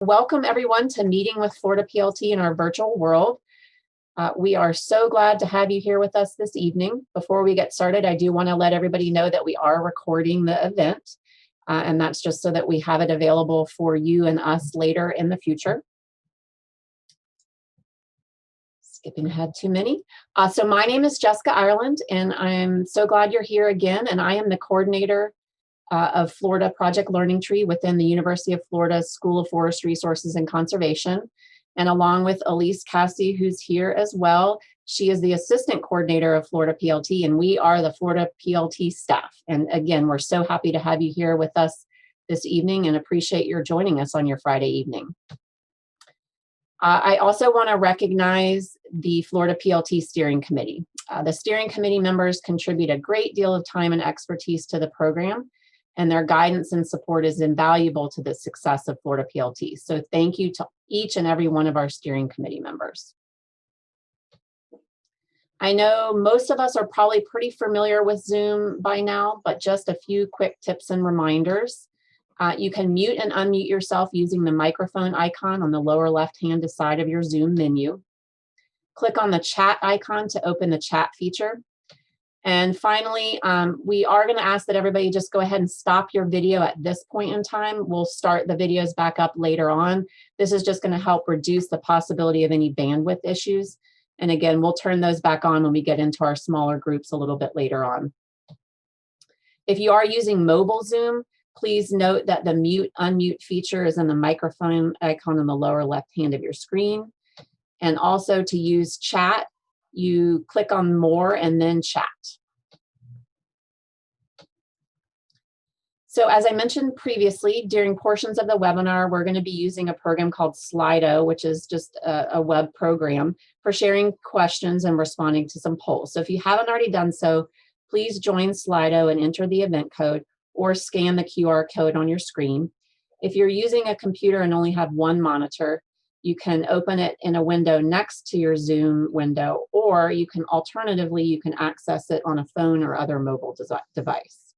Welcome everyone to Meeting with Florida PLT in our virtual world. We are so glad to have you here with us this evening. Before we get started, I do want to let everybody know that we are recording the event, and that's just so that we have it available for you and us later in the future. Skipping ahead too many. So my name is Jessica Ireland, and I'm so glad you're here again, and I am the coordinator of Florida Project Learning Tree within the University of Florida School of Forest Resources and Conservation. And along with Elise Cassie, who's here as well, she is the assistant coordinator of Florida PLT, and we are the Florida PLT staff. And again, we're so happy to have you here with us this evening and appreciate your joining us on your Friday evening. I also want to recognize the Florida PLT Steering Committee. The Steering Committee members contribute a great deal of time and expertise to the program, and their guidance and support is invaluable to the success of Florida PLT. So thank you to each and every one of our steering committee members. I know most of us are probably pretty familiar with Zoom by now, but just a few quick tips and reminders. You can mute and unmute yourself using the microphone icon on the lower left-hand side of your Zoom menu. Click on the chat icon to open the chat feature. And finally, we are going to ask that everybody just go ahead and stop your video at this point in time. We'll start the videos back up later on. This is just going to help reduce the possibility of any bandwidth issues. And again, we'll turn those back on when we get into our smaller groups a little bit later on. If you are using mobile Zoom, please note that the mute-unmute feature is in the microphone icon on the lower left hand of your screen. And also to use chat, you click on More and then Chat. So as I mentioned previously, during portions of the webinar, we're going to be using a program called Slido, which is just a web program for sharing questions and responding to some polls. So if you haven't already done so, please join Slido and enter the event code or scan the QR code on your screen. If you're using a computer and only have one monitor, you can open it in a window next to your Zoom window, or you can alternatively, you can access it on a phone or other mobile device.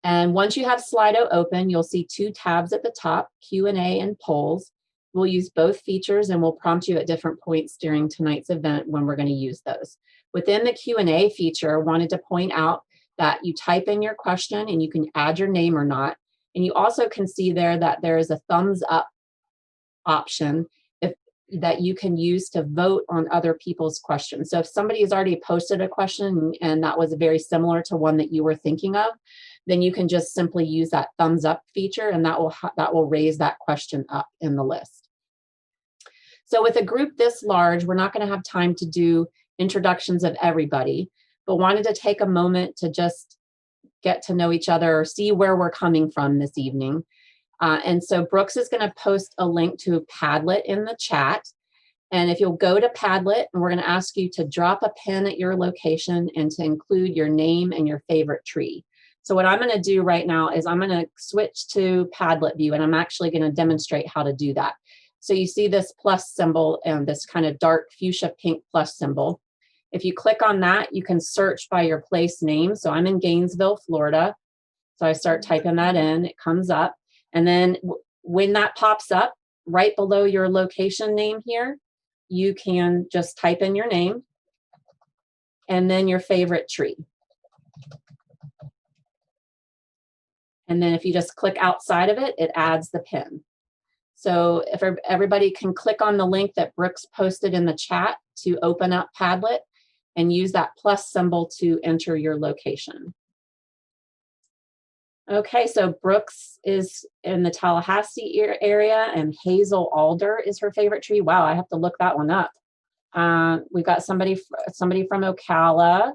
And once you have Slido open, you'll see two tabs at the top, Q&A and polls. We'll use both features and we'll prompt you at different points during tonight's event when we're going to use those. Within the Q&A feature, I wanted to point out that you type in your question and you can add your name or not. And you also can see there that there is a thumbs up option that you can use to vote on other people's questions. So if somebody has already posted a question and that was very similar to one that you were thinking of, then you can just simply use that thumbs up feature and that will raise that question up in the list. So with a group this large, we're not going to have time to do introductions of everybody, but wanted to take a moment to just get to know each other or see where we're coming from this evening. And so Brooks is going to post a link to Padlet in the chat. And if you'll go to Padlet, and we're going to ask you to drop a pin at your location and to include your name and your favorite tree. So what I'm going to do right now is I'm going to switch to Padlet view, and I'm actually going to demonstrate how to do that. So you see this plus symbol and this kind of dark fuchsia pink plus symbol. If you click on that, you can search by your place name. So I'm in Gainesville, Florida. So I start typing that in, it comes up. And then when that pops up right below your location name here, you can just type in your name and then your favorite tree. And then if you just click outside of it, it adds the pin. So if everybody can click on the link that Brooks posted in the chat to open up Padlet and use that plus symbol to enter your location. Okay, so Brooks is in the Tallahassee area and Hazel Alder is her favorite tree. Wow, I have to look that one up. We've got somebody from Ocala,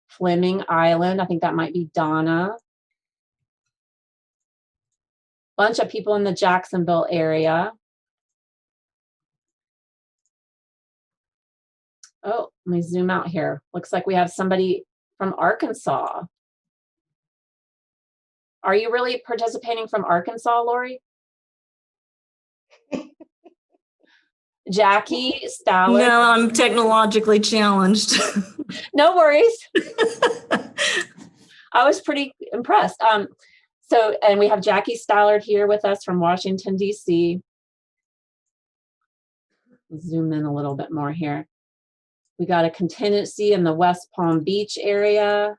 Fleming Island. I think that might be Donna. Bunch of people in the Jacksonville area. Oh, let me zoom out here. Looks like we have somebody from Arkansas. Are you really participating from Arkansas, Lori? Jackie Stallard. No, I'm technologically challenged. No worries. I was pretty impressed. So, and we have Jackie Stallard here with us from Washington, D.C. Zoom in a little bit more here. We got a contingency in the West Palm Beach area.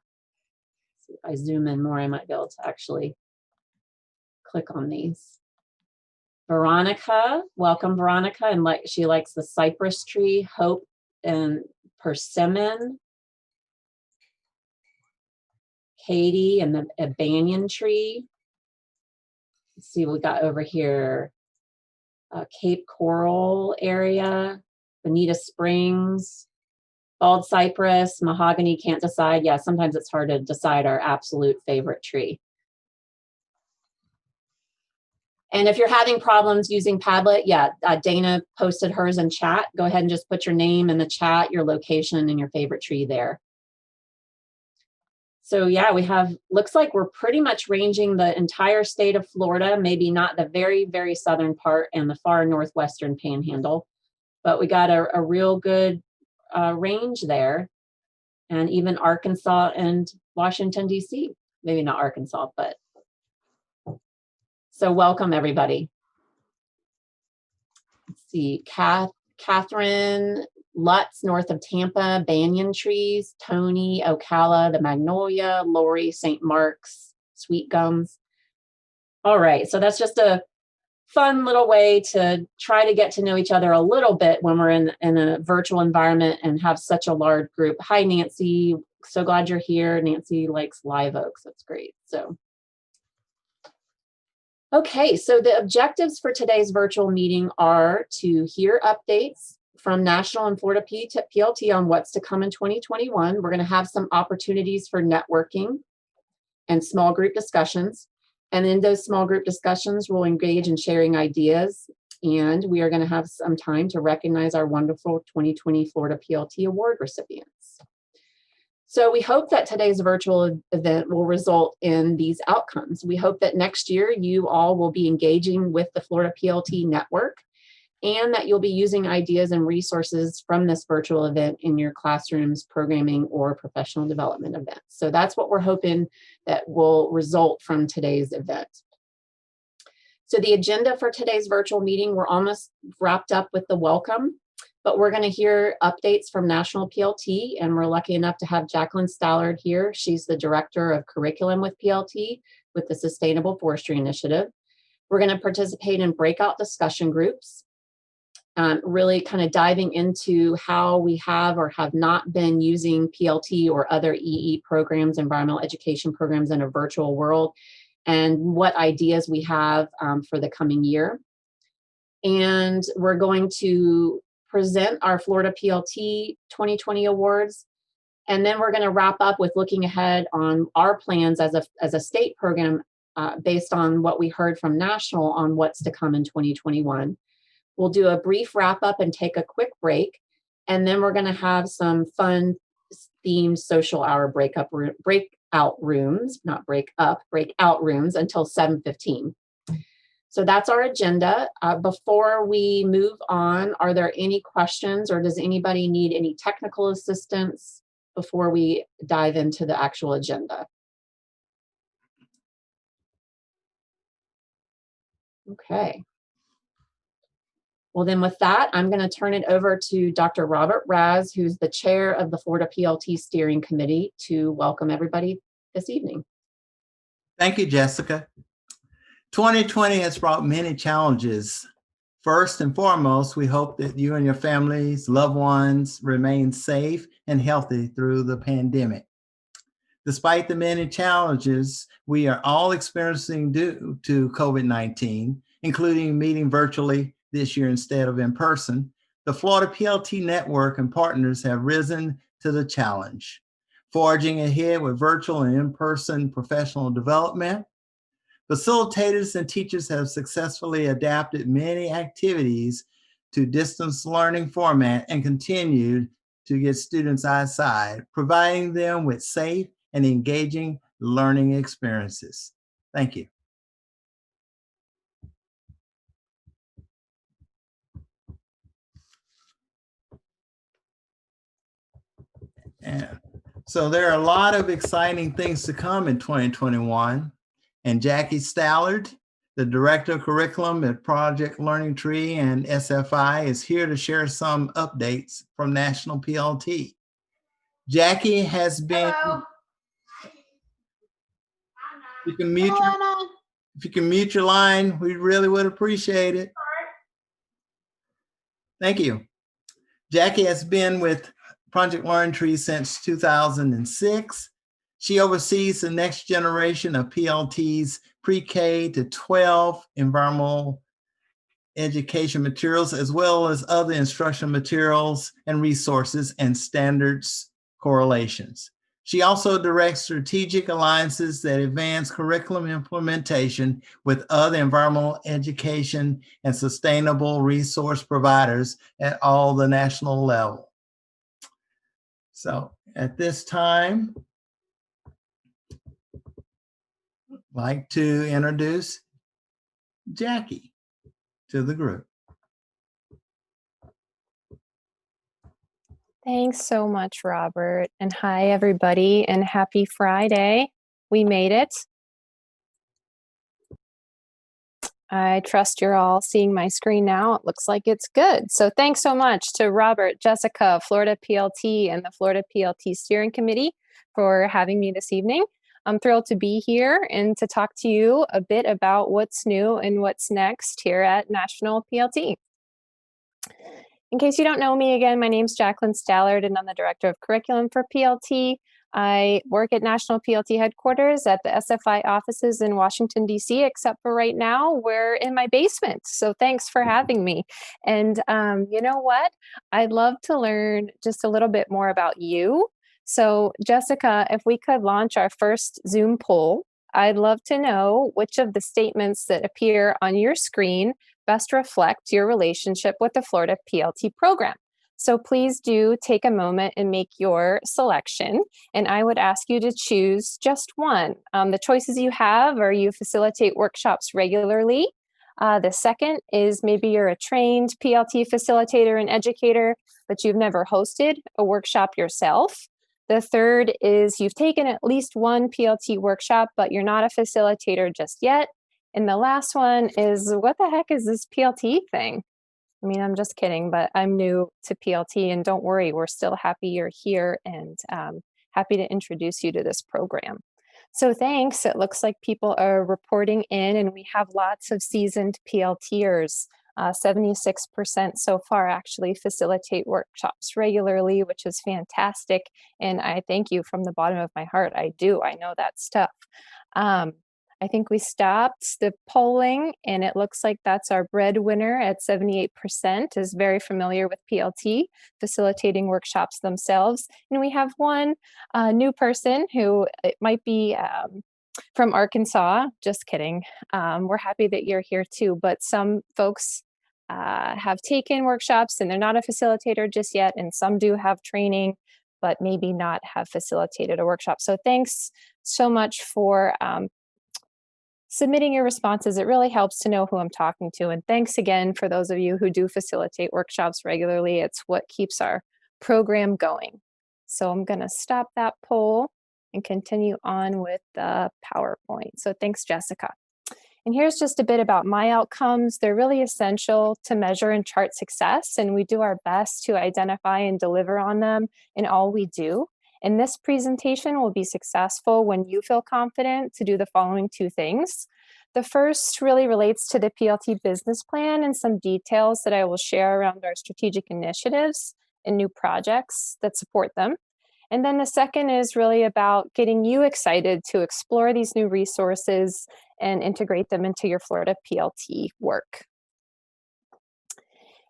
See if I zoom in more, I might be able to actually click on these. Veronica, welcome Veronica, and she likes the cypress tree, hope, and persimmon. Katie and a banyan tree. Let's see what we got over here. Cape Coral area, Bonita Springs, bald cypress, mahogany, can't decide. Yeah, sometimes it's hard to decide our absolute favorite tree. And if you're having problems using Padlet, yeah, Dana posted hers in chat. Go ahead and just put your name in the chat, your location, and your favorite tree there. So yeah, we have, looks like we're pretty much ranging the entire state of Florida, maybe not the very, very southern part and the far northwestern panhandle, but we got a real good range there. And even Arkansas and Washington, D.C. Maybe not Arkansas, but. So welcome everybody. Let's see, Catherine, Lutz, north of Tampa, banyan trees, Tony, Ocala, the magnolia, Lori, St. Mark's, sweet gums. All right, so that's just a fun little way to try to get to know each other a little bit when we're in a virtual environment and have such a large group. Hi, Nancy, so glad you're here. Nancy likes live oaks, that's great. So. Okay, so the objectives for today's virtual meeting are to hear updates from National and Florida PLT on what's to come in 2021. We're going to have some opportunities for networking and small group discussions. And in those small group discussions, we'll engage in sharing ideas. And we are going to have some time to recognize our wonderful 2020 Florida PLT Award recipients. So we hope that today's virtual event will result in these outcomes. We hope that next year you all will be engaging with the Florida PLT network and that you'll be using ideas and resources from this virtual event in your classrooms, programming, or professional development events. So that's what we're hoping that will result from today's event. So the agenda for today's virtual meeting, we're almost wrapped up with the welcome. But we're going to hear updates from National PLT, and we're lucky enough to have Jacqueline Stallard here. She's the Director of Curriculum with PLT with the Sustainable Forestry Initiative. We're going to participate in breakout discussion groups, really kind of diving into how we have or have not been using PLT or other EE programs, environmental education programs in a virtual world, and what ideas we have for the coming year. And we're going to present our Florida PLT 2020 awards. And then we're going to wrap up with looking ahead on our plans as a state program based on what we heard from National on what's to come in 2021. We'll do a brief wrap up and take a quick break. And then we're going to have some fun themed social hour breakout rooms until 7:15. So that's our agenda. Before we move on, are there any questions or does anybody need any technical assistance before we dive into the actual agenda? Okay. Well, then with that, I'm going to turn it over to Dr. Robert Raz, who's the chair of the Florida PLT Steering Committee, to welcome everybody this evening. Thank you, Jessica. 2020 has brought many challenges. First and foremost, we hope that you and your families, loved ones remain safe and healthy through the pandemic. Despite the many challenges we are all experiencing due to COVID-19, including meeting virtually this year instead of in person, the Florida PLT network and partners have risen to the challenge, forging ahead with virtual and in-person professional development. Facilitators and teachers have successfully adapted many activities to distance learning format and continued to get students outside, providing them with safe and engaging learning experiences. Thank you. And so there are a lot of exciting things to come in 2021. And Jackie Stallard, the Director of Curriculum at Project Learning Tree and SFI, is here to share some updates from National PLT. Jackie has been, Hello. you can mute your, if you can mute your line, we really would appreciate it. Thank you. Jackie has been with Project Learning Tree since 2006. She oversees the next generation of PLT's pre-K to 12 environmental education materials, as well as other instructional materials and resources and standards correlations. She also directs strategic alliances that advance curriculum implementation with other environmental education and sustainable resource providers at all the national level. So at this time, I'd like to introduce Jackie to the group. Thanks so much, Robert. And hi, everybody, and happy Friday. We made it. I trust you're all seeing my screen now. It looks like it's good. So thanks so much to Robert, Jessica, Florida PLT, and the Florida PLT Steering Committee for having me this evening. I'm thrilled to be here and to talk to you a bit about what's new and what's next here at National PLT. In case you don't know me, again, my name's Jacqueline Stallard, and I'm the Director of Curriculum for PLT. I work at National PLT headquarters at the SFI offices in Washington, D.C., except for right now, we're in my basement. So thanks for having me. And you know what? I'd love to learn just a little bit more about you. So Jessica, if we could launch our first Zoom poll, I'd love to know which of the statements that appear on your screen best reflect your relationship with the Florida PLT program. So please do take a moment and make your selection. And I would ask you to choose just one. The choices you have are you facilitate workshops regularly. The second is maybe you're a trained PLT facilitator and educator, but you've never hosted a workshop yourself. The third is you've taken at least one PLT workshop, but you're not a facilitator just yet. And the last one is, what the heck is this PLT thing? I mean, I'm just kidding, but I'm new to PLT, and don't worry, we're still happy you're here and happy to introduce you to this program. So thanks. It looks like people are reporting in, and we have lots of seasoned PLTers. 76% so far actually facilitate workshops regularly, which is fantastic. And I thank you from the bottom of my heart. I do. I know that stuff. I think we stopped the polling, and it looks like that's our breadwinner at 78% is very familiar with PLT, facilitating workshops themselves. And we have one new person who it might be from Arkansas. Just kidding. We're happy that you're here too, but some folks have taken workshops and they're not a facilitator just yet, and some do have training, but maybe not have facilitated a workshop. So thanks so much for submitting your responses. It really helps to know who I'm talking to. And thanks again for those of you who do facilitate workshops regularly. It's what keeps our program going. So I'm going to stop that poll and continue on with the PowerPoint. So thanks, Jessica. And here's just a bit about my outcomes. They're really essential to measure and chart success, and we do our best to identify and deliver on them in all we do. And this presentation will be successful when you feel confident to do the following two things. The first really relates to the PLT business plan and some details that I will share around our strategic initiatives and new projects that support them. And then the second is really about getting you excited to explore these new resources and integrate them into your Florida PLT work.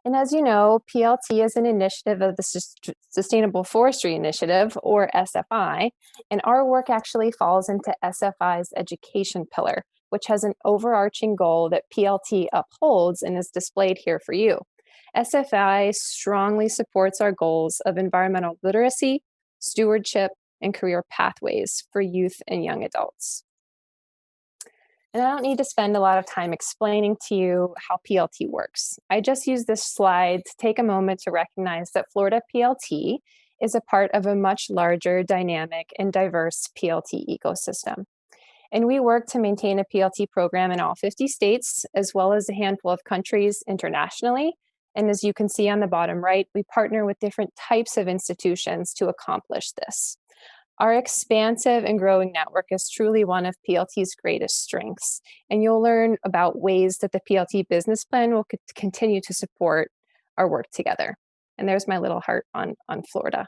And as you know, PLT is an initiative of the Sustainable Forestry Initiative, or SFI, and our work actually falls into SFI's education pillar, which has an overarching goal that PLT upholds and is displayed here for you. SFI strongly supports our goals of environmental literacy, stewardship, and career pathways for youth and young adults. And I don't need to spend a lot of time explaining to you how PLT works. I just use this slide to take a moment to recognize that Florida PLT is a part of a much larger, dynamic, and diverse PLT ecosystem. And we work to maintain a PLT program in all 50 states, as well as a handful of countries internationally. And as you can see on the bottom right, we partner with different types of institutions to accomplish this. Our expansive and growing network is truly one of PLT's greatest strengths, and you'll learn about ways that the PLT business plan will continue to support our work together. And there's my little heart on Florida.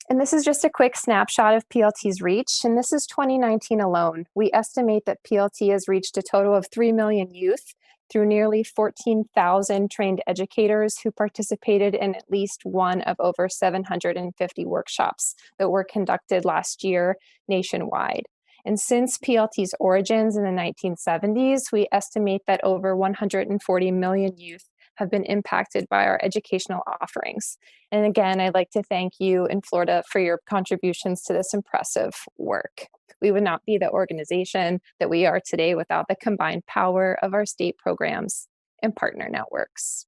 And this is just a quick snapshot of PLT's reach, and this is 2019 alone. We estimate that PLT has reached a total of 3 million youth through nearly 14,000 trained educators who participated in at least one of over 750 workshops that were conducted last year nationwide. And since PLT's origins in the 1970s, we estimate that over 140 million youth have been impacted by our educational offerings. And again, I'd like to thank you in Florida for your contributions to this impressive work. We would not be the organization that we are today without the combined power of our state programs and partner networks.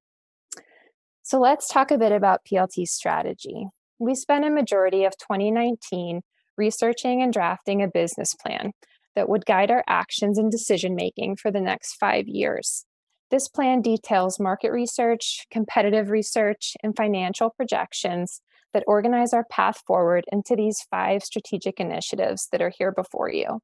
So let's talk a bit about PLT's strategy. We spent a majority of 2019 researching and drafting a business plan that would guide our actions and decision-making for the next 5 years. This plan details market research, competitive research, and financial projections that organize our path forward into these 5 strategic initiatives that are here before you.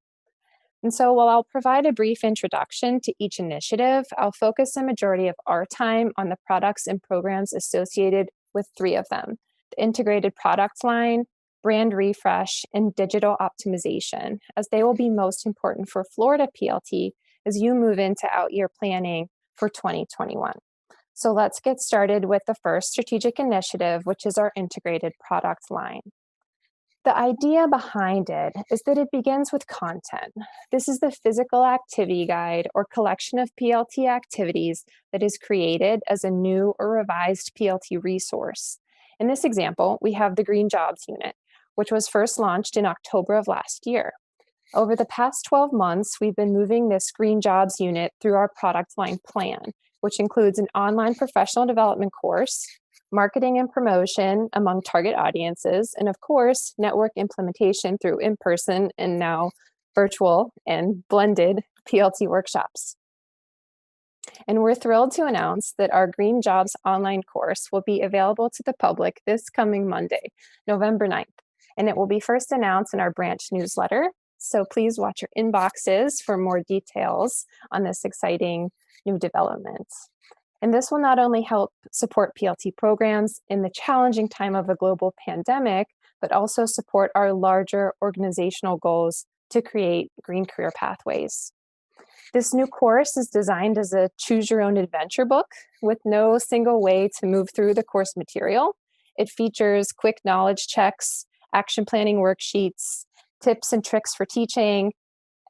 And so while I'll provide a brief introduction to each initiative, I'll focus a majority of our time on the products and programs associated with 3 of them: the integrated product line, brand refresh, and digital optimization, as they will be most important for Florida PLT as you move into out-year planning for 2021. So let's get started with the first strategic initiative, which is our integrated product line. The idea behind it is that it begins with content. This is the physical activity guide or collection of PLT activities that is created as a new or revised PLT resource. In this example, we have the Green Jobs Unit, which was first launched in October of last year. Over the past 12 months, we've been moving this Green Jobs Unit through our product line plan, which includes an online professional development course, marketing and promotion among target audiences, and of course, network implementation through in-person and now virtual and blended PLT workshops. And we're thrilled to announce that our Green Jobs online course will be available to the public this coming Monday, November 9th, and it will be first announced in our branch newsletter. So please watch your inboxes for more details on this exciting new development. And this will not only help support PLT programs in the challenging time of a global pandemic, but also support our larger organizational goals to create green career pathways. This new course is designed as a choose your own adventure book with no single way to move through the course material. It features quick knowledge checks, action planning worksheets, tips and tricks for teaching,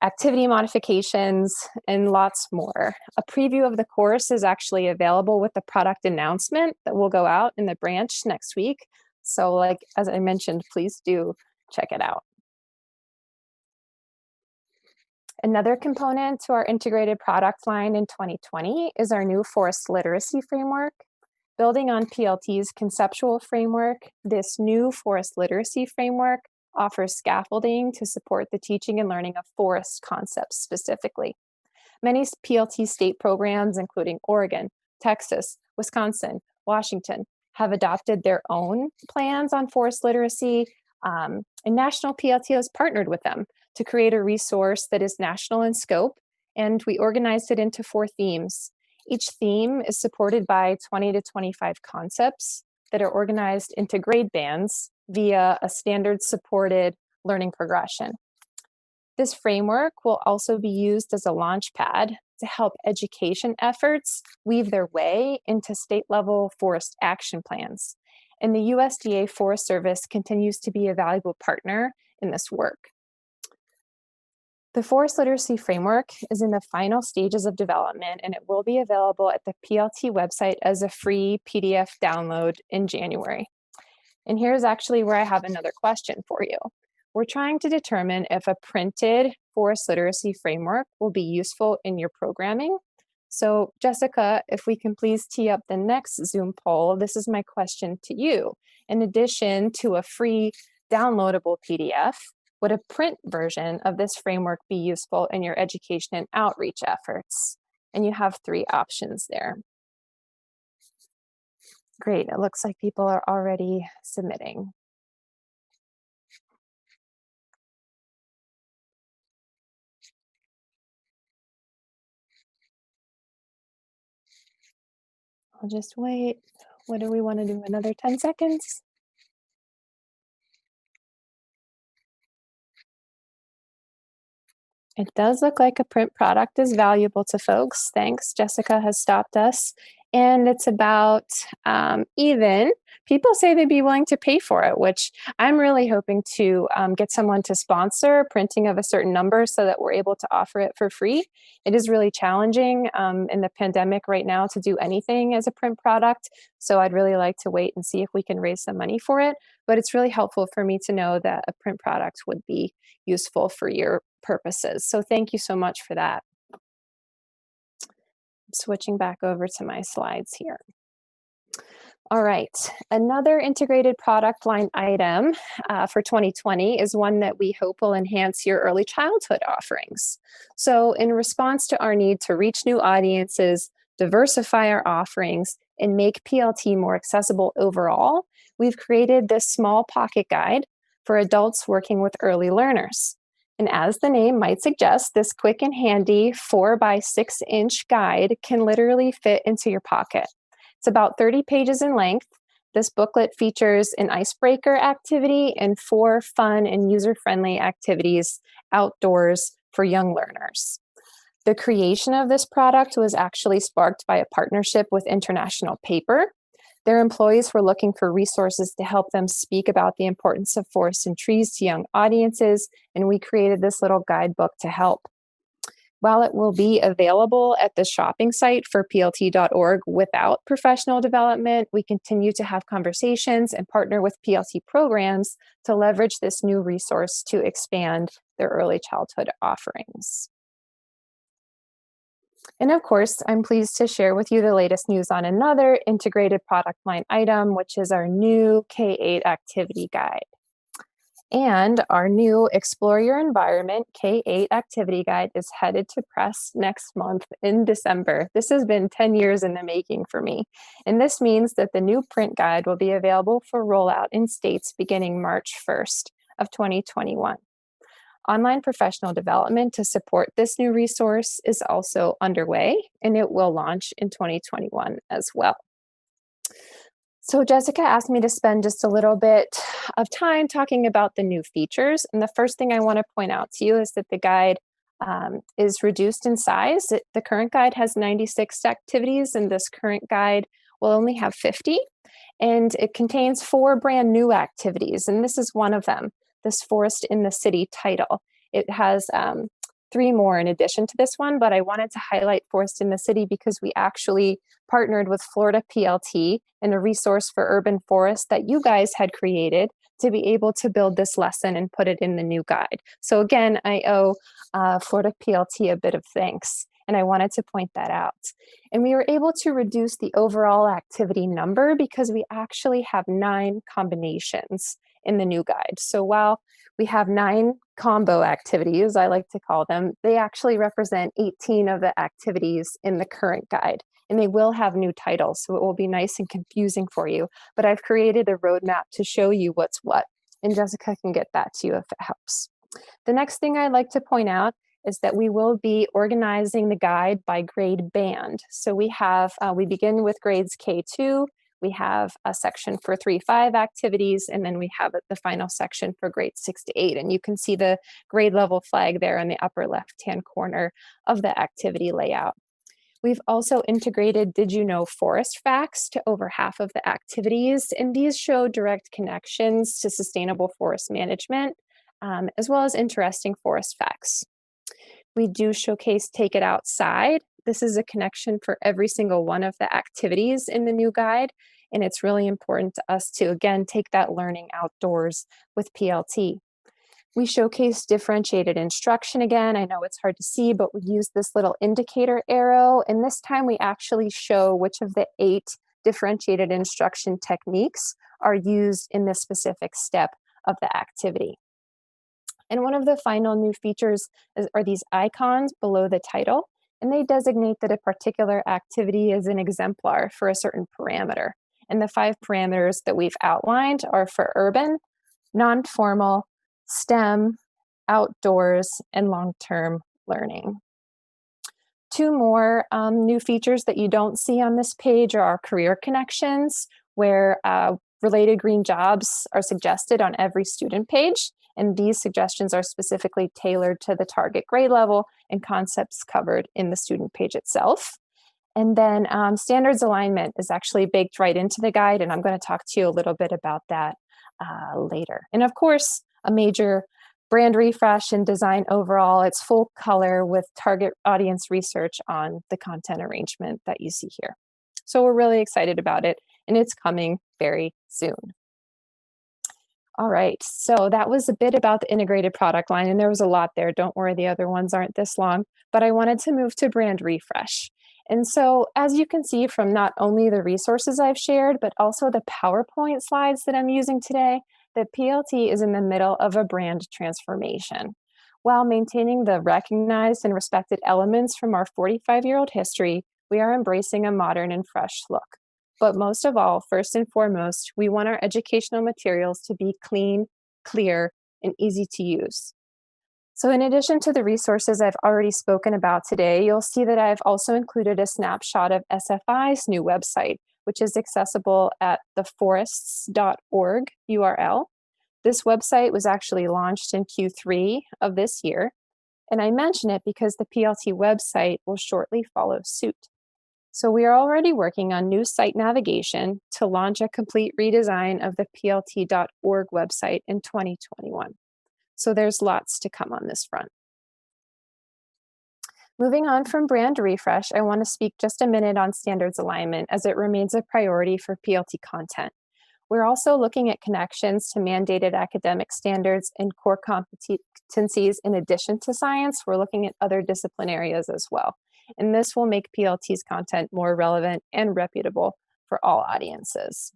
activity modifications, and lots more. A preview of the course is actually available with the product announcement that will go out in the branch next week. So as I mentioned, please do check it out. Another component to our integrated product line in 2020 is our new forest literacy framework. Building on PLT's conceptual framework, this new forest literacy framework offers scaffolding to support the teaching and learning of forest concepts specifically. Many PLT state programs, including Oregon, Texas, Wisconsin, Washington, have adopted their own plans on forest literacy, and National PLT has partnered with them to create a resource that is national in scope, and we organized it into 4 themes. Each theme is supported by 20 to 25 concepts that are organized into grade bands via a standard supported learning progression. This framework will also be used as a launch pad to help education efforts weave their way into state-level forest action plans. And the USDA Forest Service continues to be a valuable partner in this work. The Forest Literacy Framework is in the final stages of development, and it will be available at the PLT website as a free PDF download in January. And here's actually where I have another question for you. We're trying to determine if a printed forest literacy framework will be useful in your programming. So Jessica, if we can please tee up the next Zoom poll, this is my question to you. In addition to a free downloadable PDF? Would a print version of this framework be useful in your education and outreach efforts? And you have 3 options there. Great, it looks like people are already submitting. I'll just wait. What do we want to do? Another 10 seconds? It does look like a print product is valuable to folks. Thanks. Jessica has stopped us. And it's about even. People say they'd be willing to pay for it, which I'm really hoping to get someone to sponsor printing of a certain number so that we're able to offer it for free. It is really challenging in the pandemic right now to do anything as a print product. So I'd really like to wait and see if we can raise some money for it. But it's really helpful for me to know that a print product would be useful for your purposes. So thank you so much for that. Switching back over to my slides here. All right, another integrated product line item for 2020 is one that we hope will enhance your early childhood offerings. So in response to our need to reach new audiences, diversify our offerings, and make PLT more accessible overall, we've created this small pocket guide for adults working with early learners. And as the name might suggest, this quick and handy 4x6-inch guide can literally fit into your pocket. It's about 30 pages in length. This booklet features an icebreaker activity and 4 fun and user-friendly activities outdoors for young learners. The creation of this product was actually sparked by a partnership with International Paper. Their employees were looking for resources to help them speak about the importance of forests and trees to young audiences, and we created this little guidebook to help. While it will be available at the shopping site for plt.org without professional development, we continue to have conversations and partner with PLT programs to leverage this new resource to expand their early childhood offerings. And of course, I'm pleased to share with you the latest news on another integrated product line item, which is our new K-8 activity guide. And our new Explore Your Environment K-8 activity guide is headed to press next month in December. This has been 10 years in the making for me. And this means that the new print guide will be available for rollout in states beginning March 1st of 2021. Online professional development to support this new resource is also underway, and it will launch in 2021 as well. So Jessica asked me to spend just a little bit of time talking about the new features. And the first thing I want to point out to you is that the guide is reduced in size. The current guide has 96 activities, and this current guide will only have 50. And it contains 4 brand new activities, and this is one of them. This Forest in the City title. It has 3 more in addition to this one, but I wanted to highlight Forest in the City because we actually partnered with Florida PLT and a resource for urban forests that you guys had created to be able to build this lesson and put it in the new guide. So again, I owe Florida PLT a bit of thanks, and I wanted to point that out. And we were able to reduce the overall activity number because we actually have 9 combinations in the new guide. So while we have 9 combo activities, I like to call them, they actually represent 18 of the activities in the current guide. And they will have new titles, so it will be nice and confusing for you. But I've created a roadmap to show you what's what. And Jessica can get that to you if it helps. The next thing I'd like to point out is that we will be organizing the guide by grade band. So we begin with grades K2, we have a section for 3-5 activities, and then we have the final section for grades 6 to 8. And you can see the grade level flag there in the upper left-hand corner of the activity layout. We've also integrated Did You Know Forest Facts to over half of the activities, and these show direct connections to sustainable forest management, as well as interesting forest facts. We do showcase Take It Outside. This is a connection for every single one of the activities in the new guide, and it's really important to us to, again, take that learning outdoors with PLT. We showcase differentiated instruction again. I know it's hard to see, but we use this little indicator arrow, and this time we actually show which of the 8 differentiated instruction techniques are used in this specific step of the activity. And one of the final new features are these icons below the title, and they designate that a particular activity is an exemplar for a certain parameter. And the 5 parameters that we've outlined are for urban, non-formal, STEM, outdoors, and long-term learning. 2 more new features that you don't see on this page are our career connections, where related green jobs are suggested on every student page. And these suggestions are specifically tailored to the target grade level and concepts covered in the student page itself. And then standards alignment is actually baked right into the guide, and I'm going to talk to you a little bit about that later. And of course, a major brand refresh and design overall. It's full color with target audience research on the content arrangement that you see here. So we're really excited about it, and it's coming very soon. All right, so that was a bit about the integrated product line, and there was a lot there. Don't worry, the other ones aren't this long, but I wanted to move to brand refresh. And so as you can see from not only the resources I've shared, but also the PowerPoint slides that I'm using today, the PLT is in the middle of a brand transformation. While maintaining the recognized and respected elements from our 45-year-old history, we are embracing a modern and fresh look. But most of all, first and foremost, we want our educational materials to be clean, clear, and easy to use. So in addition to the resources I've already spoken about today, you'll see that I've also included a snapshot of SFI's new website, which is accessible at theforests.org URL. This website was actually launched in Q3 of this year, and I mention it because the PLT website will shortly follow suit. So we are already working on new site navigation to launch a complete redesign of the plt.org website in 2021. So there's lots to come on this front. Moving on from brand refresh, I want to speak just a minute on standards alignment as it remains a priority for PLT content. We're also looking at connections to mandated academic standards and core competencies in addition to science. We're looking at other discipline areas as well. And this will make PLT's content more relevant and reputable for all audiences.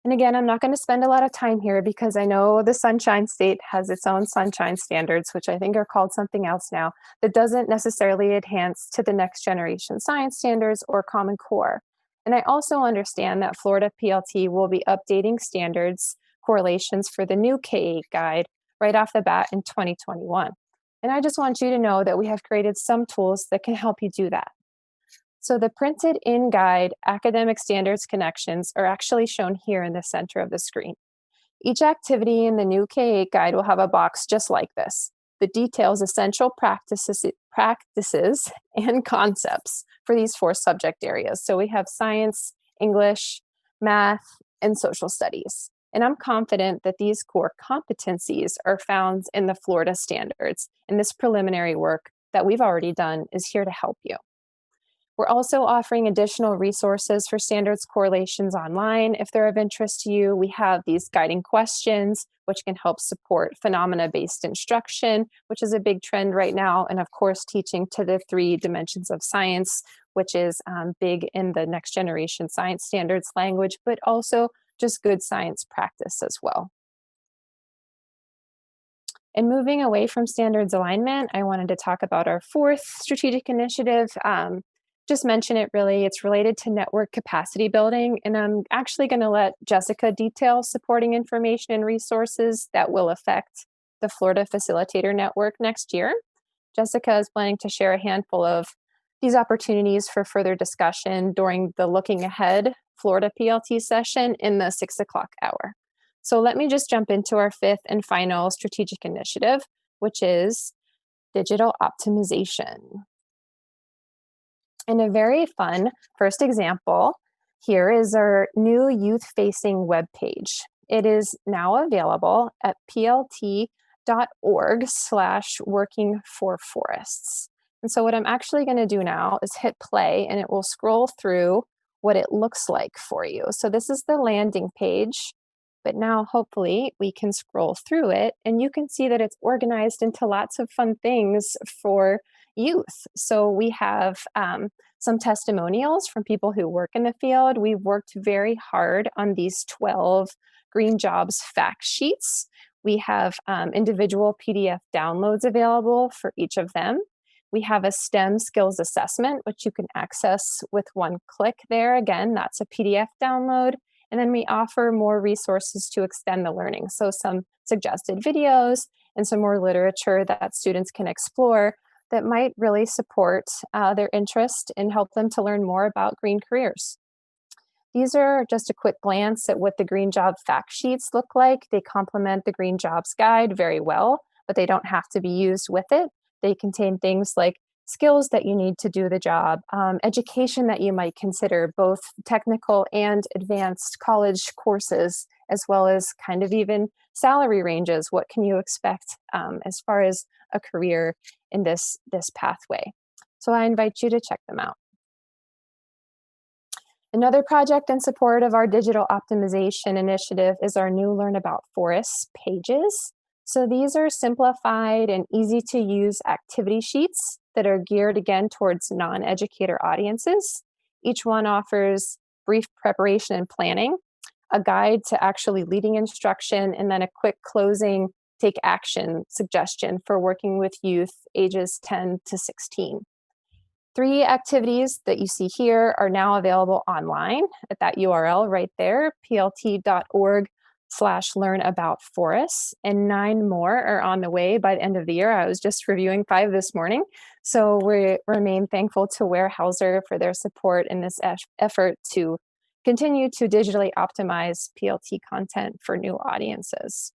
And again, I'm not going to spend a lot of time here because I know the Sunshine State has its own Sunshine standards, which I think are called something else now, that doesn't necessarily advance to the next generation science standards or Common Core. And I also understand that Florida PLT will be updating standards correlations for the new K-8 guide right off the bat in 2021. And I just want you to know that we have created some tools that can help you do that. So the printed in-guide academic standards connections are actually shown here in the center of the screen. Each activity in the new K-8 guide will have a box just like this that details essential practices and concepts for these 4 subject areas. So we have science, English, math, and social studies. And I'm confident that these core competencies are found in the Florida standards, and this preliminary work that we've already done is here to help you. We're also offering additional resources for standards correlations online. If they're of interest to you, we have these guiding questions, which can help support phenomena-based instruction, which is a big trend right now. And of course, teaching to the 3 dimensions of science, which is big in the next generation science standards language, but also just good science practice as well. And moving away from standards alignment, I wanted to talk about our 4th strategic initiative. Just mention it really, it's related to network capacity building. And I'm actually going to let Jessica detail supporting information and resources that will affect the Florida Facilitator Network next year. Jessica is planning to share a handful of these opportunities for further discussion during the Looking Ahead Florida PLT session in the 6 o'clock hour. So let me just jump into our 5th and final strategic initiative, which is digital optimization. And a very fun first example here is our new youth-facing webpage. It is now available at plt.org/workingforforests. And so what I'm actually going to do now is hit play, and it will scroll through what it looks like for you. So this is the landing page, but now hopefully we can scroll through it, and you can see that it's organized into lots of fun things for youth. So we have some testimonials from people who work in the field. We've worked very hard on these 12 Green Jobs fact sheets. We have individual PDF downloads available for each of them. We have a STEM skills assessment, which you can access with one click there. Again, that's a PDF download. And then we offer more resources to extend the learning. So some suggested videos and some more literature that students can explore that might really support their interest and help them to learn more about green careers. These are just a quick glance at what the Green Job fact sheets look like. They complement the Green Jobs Guide very well, but they don't have to be used with it. They contain things like skills that you need to do the job, education that you might consider, both technical and advanced college courses, as well as kind of even salary ranges. What can you expect as far as a career in this pathway? So I invite you to check them out. Another project in support of our digital optimization initiative is our new Learn About Forests pages. So these are simplified and easy to use activity sheets that are geared again towards non-educator audiences. Each one offers brief preparation and planning, a guide to actually leading instruction, and then a quick closing take action suggestion for working with youth ages 10 to 16. 3 activities that you see here are now available online at that URL right there, plt.org/learnaboutforests, and 9 more are on the way by the end of the year. I was just reviewing 5 this morning. So we remain thankful to Weyerhaeuser for their support in this effort to continue to digitally optimize PLT content for new audiences.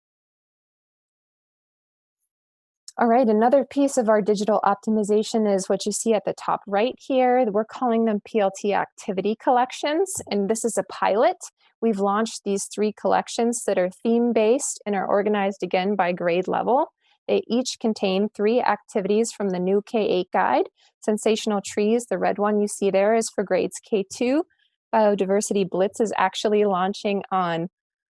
All right, another piece of our digital optimization is what you see at the top right here. We're calling them PLT activity collections, and this is a pilot. We've launched these 3 collections that are theme-based and are organized again by grade level. They each contain 3 activities from the new K-8 guide. Sensational Trees, the red one you see there, is for grades K2. Biodiversity Blitz is actually launching on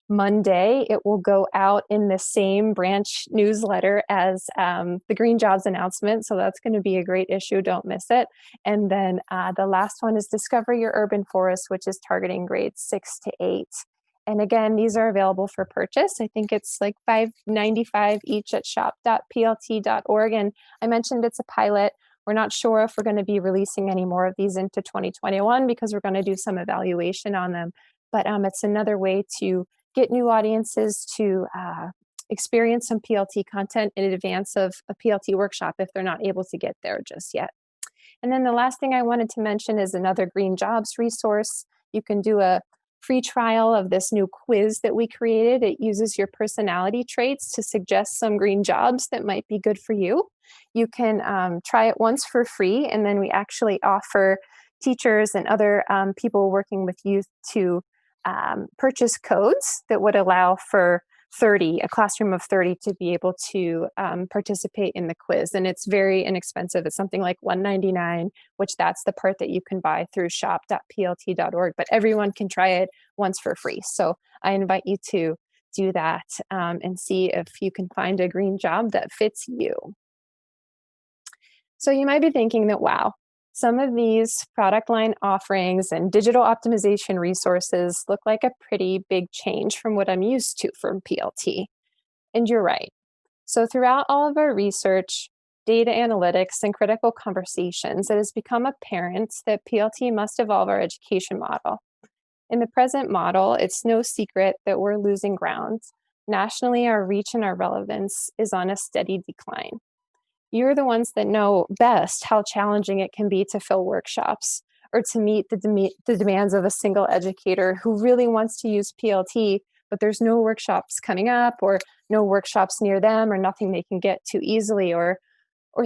Monday. It will go out in the same branch newsletter as the Green Jobs announcement. So that's going to be a great issue. Don't miss it. And then the last one is Discover Your Urban Forest, which is targeting grades 6 to 8. And again, these are available for purchase. I think it's like $5.95 each at shop.plt.org. And I mentioned it's a pilot. We're not sure if we're going to be releasing any more of these into 2021 because we're going to do some evaluation on them. But it's another way to get new audiences to experience some PLT content in advance of a PLT workshop if they're not able to get there just yet. And then the last thing I wanted to mention is another Green Jobs resource. You can do a free trial of this new quiz that we created. It uses your personality traits to suggest some green jobs that might be good for you. You can try it once for free, and then we actually offer teachers and other people working with youth to purchase codes that would allow for a classroom of 30 to be able to participate in the quiz. And it's very inexpensive. It's something like $1.99, which that's the part that you can buy through shop.plt.org, but everyone can try it once for free. So I invite you to do that and see if you can find a green job that fits you. So you might be thinking that, wow, some of these product line offerings and digital optimization resources look like a pretty big change from what I'm used to from PLT. And you're right. So throughout all of our research, data analytics, and critical conversations, it has become apparent that PLT must evolve our education model. In the present model, it's no secret that we're losing ground. Nationally, our reach and our relevance is on a steady decline. You're the ones that know best how challenging it can be to fill workshops or to meet the demands of a single educator who really wants to use PLT, but there's no workshops coming up or no workshops near them or nothing they can get to easily. Or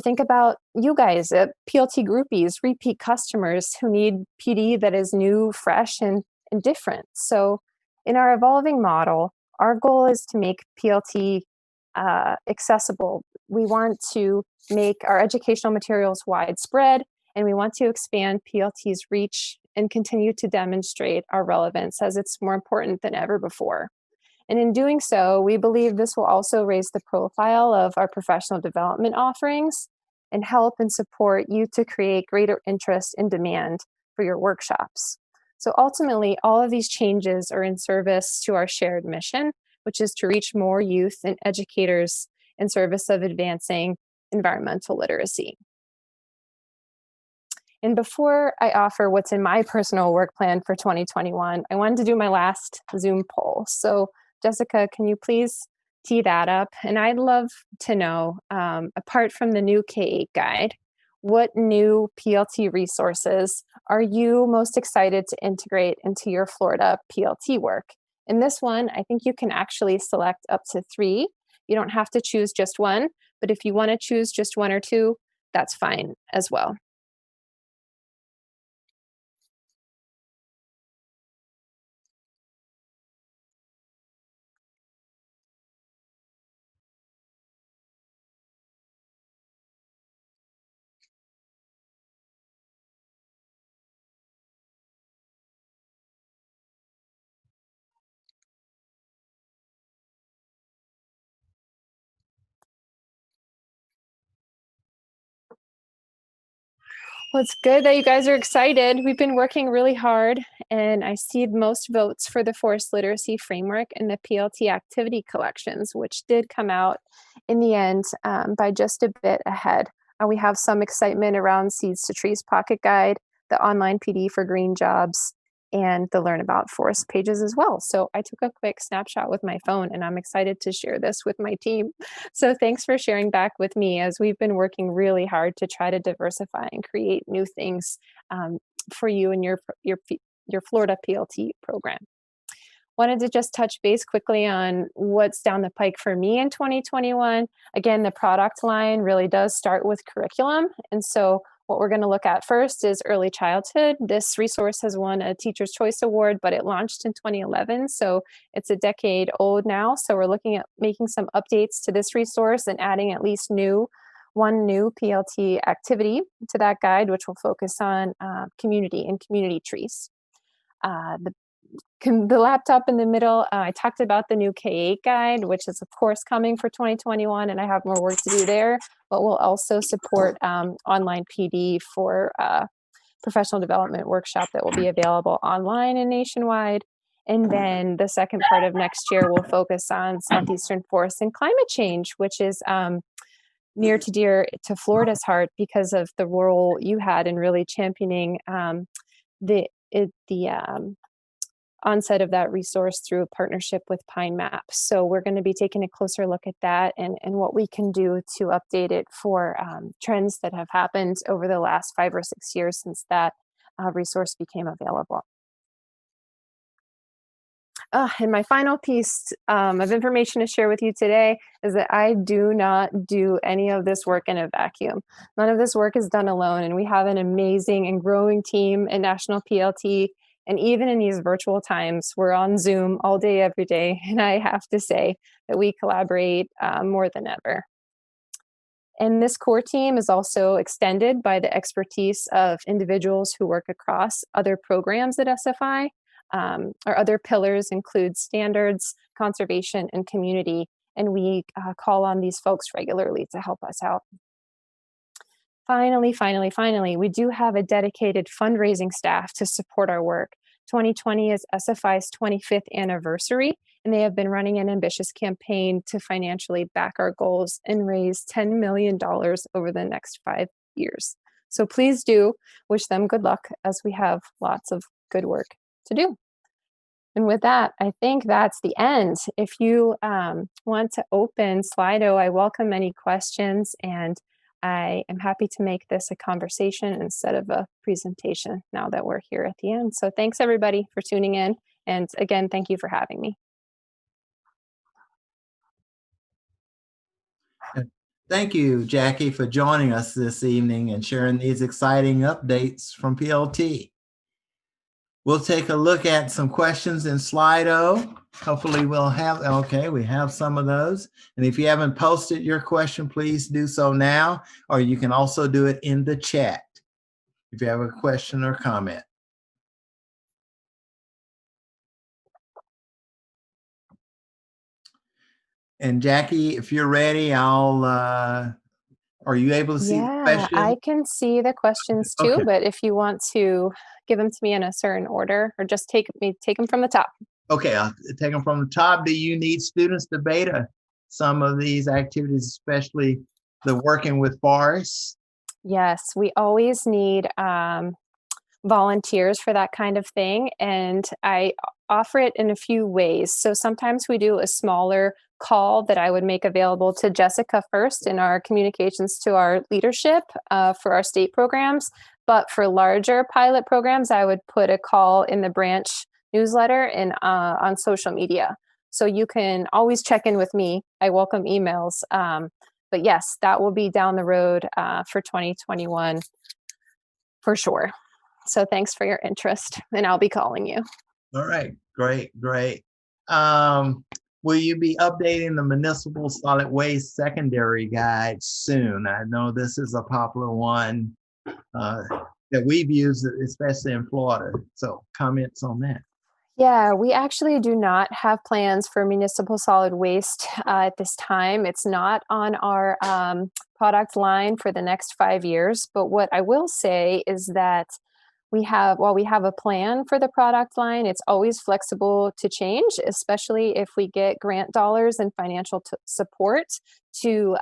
think about you guys, PLT groupies, repeat customers who need PD that is new, fresh, and different. So in our evolving model, our goal is to make PLT accessible. We want to make our educational materials widespread, and we want to expand PLT's reach and continue to demonstrate our relevance as it's more important than ever before. And in doing so, we believe this will also raise the profile of our professional development offerings and help and support you to create greater interest and demand for your workshops. So ultimately, all of these changes are in service to our shared mission, which is to reach more youth and educators in service of advancing environmental literacy. And before I offer what's in my personal work plan for 2021, I wanted to do my last Zoom poll. So Jessica, can you please tee that up? And I'd love to know, apart from the new K-8 guide, what new PLT resources are you most excited to integrate into your Florida PLT work? In this one, I think you can actually select up to 3. You don't have to choose just one, but if you want to choose just 1 or 2, that's fine as well. Well, it's good that you guys are excited. We've been working really hard, and I see most votes for the Forest Literacy Framework and the PLT activity collections, which did come out in the end by just a bit ahead. We have some excitement around Seeds to Trees Pocket Guide, the online PD for green jobs, and the Learn About Forest pages as well. So I took a quick snapshot with my phone, and I'm excited to share this with my team. So thanks for sharing back with me, as we've been working really hard to try to diversify and create new things for you and your Florida PLT program. Wanted to just touch base quickly on what's down the pike for me in 2021. Again, the product line really does start with curriculum. And so what we're going to look at first is early childhood. This resource has won a Teacher's Choice Award, but it launched in 2011. So it's a decade old now. So we're looking at making some updates to this resource and adding at least one new PLT activity to that guide, which will focus on community and community trees. The laptop in the middle, I talked about the new K-8 guide, which is of course coming for 2021, and I have more work to do there, but we'll also support online PD for professional development workshop that will be available online and nationwide. And then the second part of next year will focus on Southeastern forests and climate change, which is near to dear to Florida's heart because of the role you had in really championing the onset of that resource through a partnership with Pine Map. So we're going to be taking a closer look at that and what we can do to update it for trends that have happened over the last 5 or 6 years since that resource became available. And my final piece of information to share with you today is that I do not do any of this work in a vacuum. None of this work is done alone, and we have an amazing and growing team at National PLT. And even in these virtual times, we're on Zoom all day, every day. And I have to say that we collaborate more than ever. And this core team is also extended by the expertise of individuals who work across other programs at SFI. Our other pillars include standards, conservation, and community. And we call on these folks regularly to help us out. Finally, we do have a dedicated fundraising staff to support our work. 2020 is SFI's 25th anniversary, and they have been running an ambitious campaign to financially back our goals and raise $10 million over the next 5 years. So please do wish them good luck, as we have lots of good work to do. And with that, I think that's the end. If you want to open Slido, I welcome any questions, and I am happy to make this a conversation instead of a presentation now that we're here at the end. So thanks everybody for tuning in. And again, thank you for having me. Thank you, Jackie, for joining us this evening and sharing these exciting updates from PLT. We'll take a look at some questions in Slido. Hopefully we'll have, okay, we have some of those. And if you haven't posted your question, please do so now, or you can also do it in the chat if you have a question or comment. And Jackie, if you're ready, I'll Are you able to see the Yeah, question? I can see the questions too, Okay. but if you want to give them to me in a certain order or just take them from the top. Okay, I'll take them from the top. Do you need students to beta some of these activities, especially the working with forests? Yes, we always need volunteers for that kind of thing. And I offer it in a few ways. So sometimes we do a smaller call that I would make available to Jessica first in our communications to our leadership for our state programs. But for larger pilot programs, I would put a call in the branch newsletter and on social media. So you can always check in with me. I welcome emails. But yes, that will be down the road for 2021 for sure. So thanks for your interest, and I'll be calling you. All right, great, great. Um, will you be updating the municipal solid waste secondary guide soon? I know this is a popular one that we've used, especially in Florida. So comments on that. Yeah, we actually do not have plans for municipal solid waste at this time. It's not on our product line for the next 5 years. But what I will say is that while we have a plan for the product line, it's always flexible to change, especially if we get grant dollars and financial support to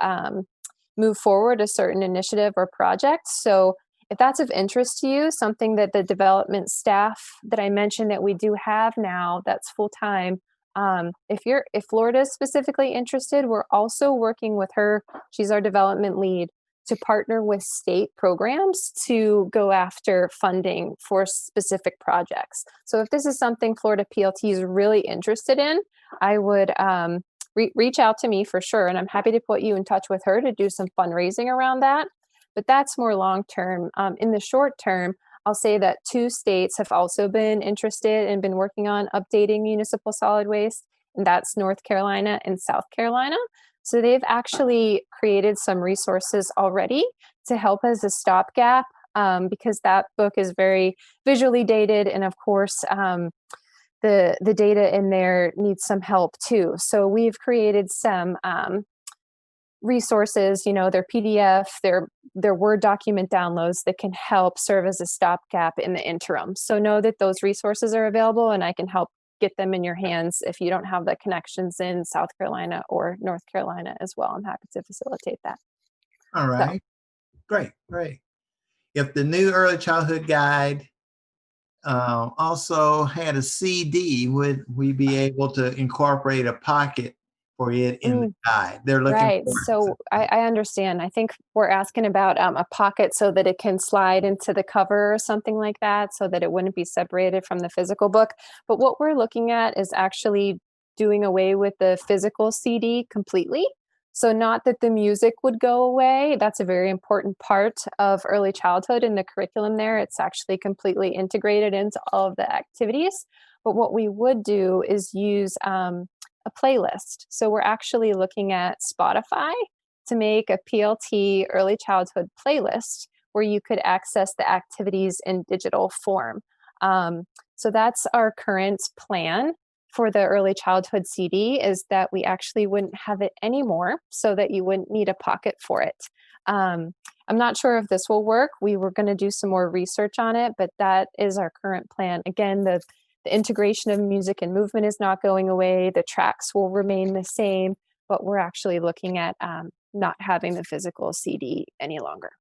move forward a certain initiative or project. So if that's of interest to you, something that the development staff that I mentioned that we do have now that's full time. If Florida is specifically interested, we're also working with her. She's our development lead to partner with state programs to go after funding for specific projects. So if this is something Florida PLT is really interested in, I would reach out to me for sure. And I'm happy to put you in touch with her to do some fundraising around that. But that's more long term. In the short term, I'll say that 2 states have also been interested and been working on updating municipal solid waste, and that's North Carolina and South Carolina. So they've actually created some resources already to help as a stopgap because that book is very visually dated, and of course, the data in there needs some help too. So we've created some resources, their PDF, their Word document downloads that can help serve as a stopgap in the interim. So know that those resources are available, and I can help get them in your hands if you don't have the connections in South Carolina or North Carolina as well. I'm happy to facilitate that. All right, great, great. If the new early childhood guide also had a CD, would we be able to incorporate a pocket for it in the guide? They're looking Right. for So I understand. I think we're asking about a pocket so that it can slide into the cover or something like that, so that it wouldn't be separated from the physical book. But what we're looking at is actually doing away with the physical CD completely. So not that the music would go away. That's a very important part of early childhood in the curriculum there. It's actually completely integrated into all of the activities. But what we would do is use a playlist. So we're actually looking at Spotify to make a PLT early childhood playlist where you could access the activities in digital form. So that's our current plan for the early childhood CD, is that we actually wouldn't have it anymore, so that you wouldn't need a pocket for it. I'm not sure if this will work. We were going to do some more research on it, but that is our current plan. Again, the integration of music and movement is not going away. The tracks will remain the same, but we're actually looking at not having the physical CD any longer.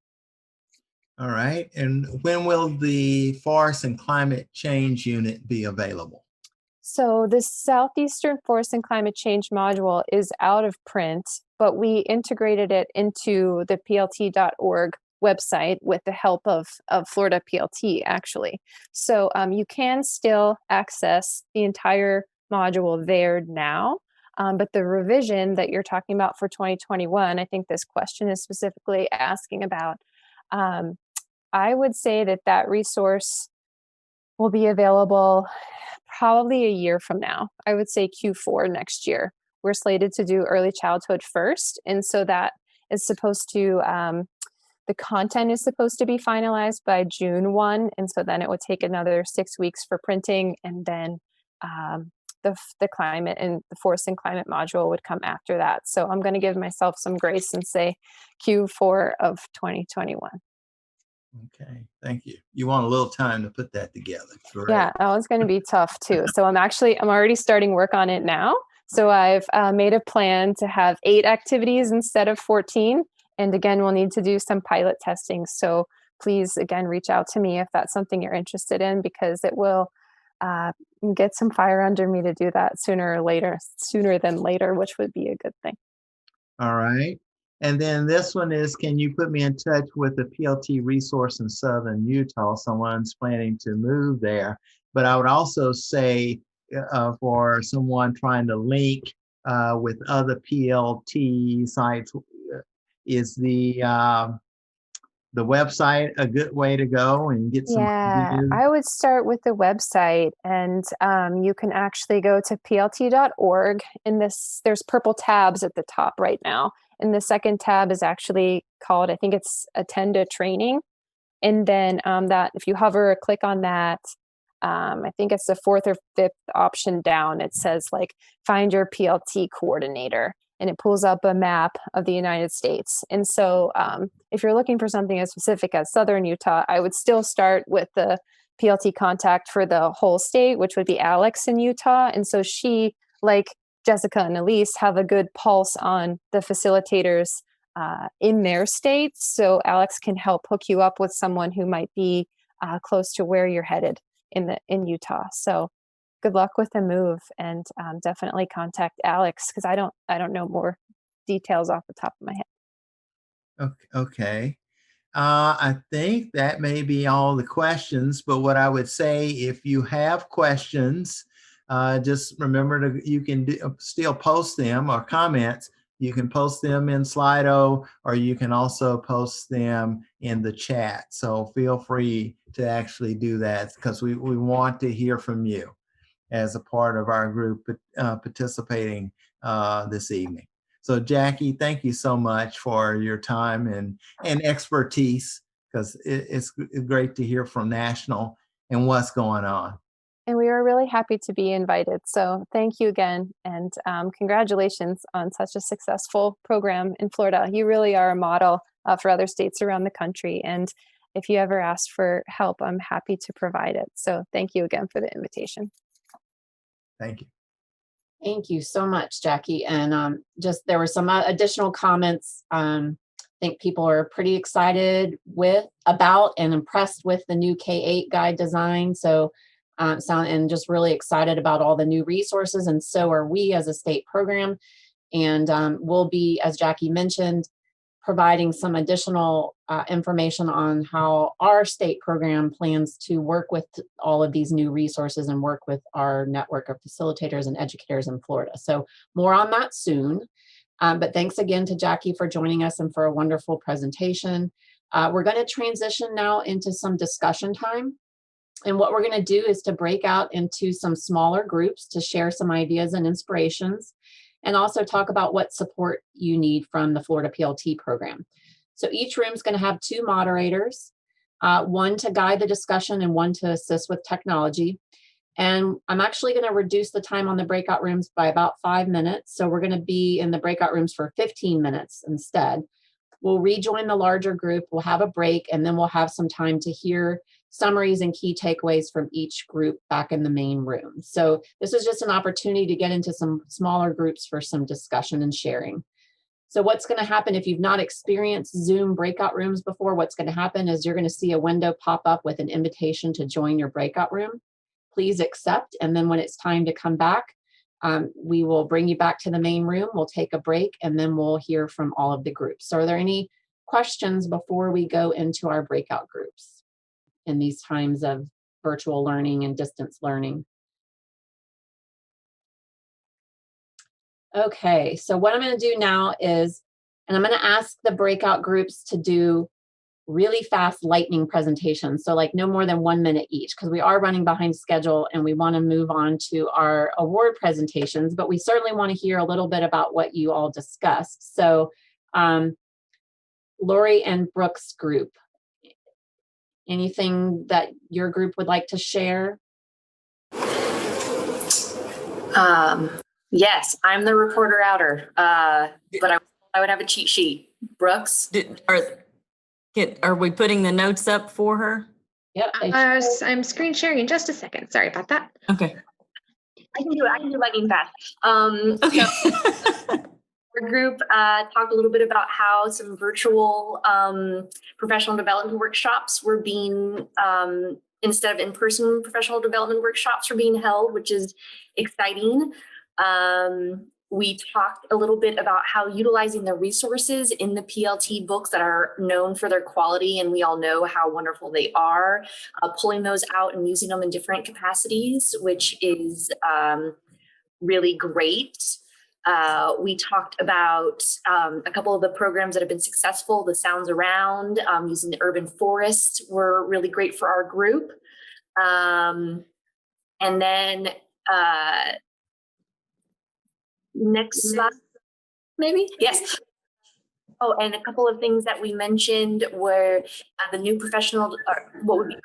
All right. And when will the Forest and Climate Change Unit be available? So the Southeastern Forest and Climate Change module is out of print, but we integrated it into the plt.org website with the help of Florida PLT, actually. So you can still access the entire module there now. But the revision that you're talking about for 2021, I think this question is specifically asking about. I would say that resource will be available probably a year from now. I would say Q4 next year. We're slated to do early childhood first. And so that is supposed to, the content is supposed to be finalized by June 1. And so then it would take another 6 weeks for printing. And then the climate and the forest and climate module would come after that. So I'm going to give myself some grace and say Q4 of 2021. Okay, thank you. You want a little time to put that together. Great. Yeah, that was going to be tough too. So I'm already starting work on it now. So I've made a plan to have 8 activities instead of 14. And again, we'll need to do some pilot testing. So please, again, reach out to me if that's something you're interested in, because it will get some fire under me to do that sooner than later, which would be a good thing. All right. And then this one is, can you put me in touch with the PLT resource in Southern Utah? Someone's planning to move there. But I would also say for someone trying to link with other PLT sites, is the website a good way to go and get some ideas? I would start with the website, and you can actually go to plt.org. There's purple tabs at the top right now. And the second tab is actually called, I think it's Attend a Training. And then that if you hover or click on that, I think it's the 4th or 5th option down. It says like, find your PLT coordinator. And it pulls up a map of the United States. And so if you're looking for something as specific as Southern Utah, I would still start with the PLT contact for the whole state, which would be Alex in Utah. And so she, like Jessica and Elise, have a good pulse on the facilitators in their states. So Alex can help hook you up with someone who might be close to where you're headed in Utah. So good luck with the move, and definitely contact Alex, because I don't know more details off the top of my head. Okay. I think that may be all the questions, but what I would say, if you have questions, just remember you can still post them, or comments. You can post them in Slido, or you can also post them in the chat. So feel free to actually do that, because we want to hear from you as a part of our group participating this evening. So Jackie, thank you so much for your time and expertise, because it's great to hear from National and what's going on. And we were really happy to be invited. So thank you again. And congratulations on such a successful program in Florida. You really are a model for other states around the country. And if you ever ask for help, I'm happy to provide it. So thank you again for the invitation. Thank you. Thank you so much, Jackie. And just there were some additional comments. I think people are pretty excited about and impressed with the new K-8 guide design. So and just really excited about all the new resources. And so are we as a state program. And we'll be, as Jackie mentioned, providing some additional information on how our state program plans to work with all of these new resources and work with our network of facilitators and educators in Florida. So more on that soon. But thanks again to Jackie for joining us and for a wonderful presentation. We're going to transition now into some discussion time. And what we're going to do is to break out into some smaller groups to share some ideas and inspirations, and also talk about what support you need from the Florida PLT program. So each room is going to have 2 moderators, one to guide the discussion and one to assist with technology. And I'm actually going to reduce the time on the breakout rooms by about 5 minutes. So we're going to be in the breakout rooms for 15 minutes instead. We'll rejoin the larger group, we'll have a break, and then we'll have some time to hear summaries and key takeaways from each group back in the main room. So this is just an opportunity to get into some smaller groups for some discussion and sharing. So what's going to happen if you've not experienced Zoom breakout rooms before, what's going to happen is you're going to see a window pop up with an invitation to join your breakout room. Please accept, and then when it's time to come back, we will bring you back to the main room, we'll take a break, and then we'll hear from all of the groups. So are there any questions before we go into our breakout groups in these times of virtual learning and distance learning? Okay, so what I'm going to do now is, and I'm going to ask the breakout groups to do really fast lightning presentations. So like no more than 1 minute each, because we are running behind schedule and we want to move on to our award presentations, but we certainly want to hear a little bit about what you all discussed. So Lori and Brooke's group, anything that your group would like to share? Yes, I'm the reporter outer, but I would have a cheat sheet. Brooks? Are we putting the notes up for her? Yep. I'm screen sharing in just a second. Sorry about that. Okay. I can do it. I can do lightning fast. Okay. So our group talked a little bit about how some virtual professional development workshops were being, instead of in-person professional development workshops were being held, which is exciting. We talked a little bit about how utilizing the resources in the PLT books that are known for their quality, and we all know how wonderful they are, pulling those out and using them in different capacities, which is really great. We talked about a couple of the programs that have been successful, the Sounds Around, using the urban forest were really great for our group. And then next slide, maybe? Yes. Oh, and a couple of things that we mentioned were the new professional, what would be great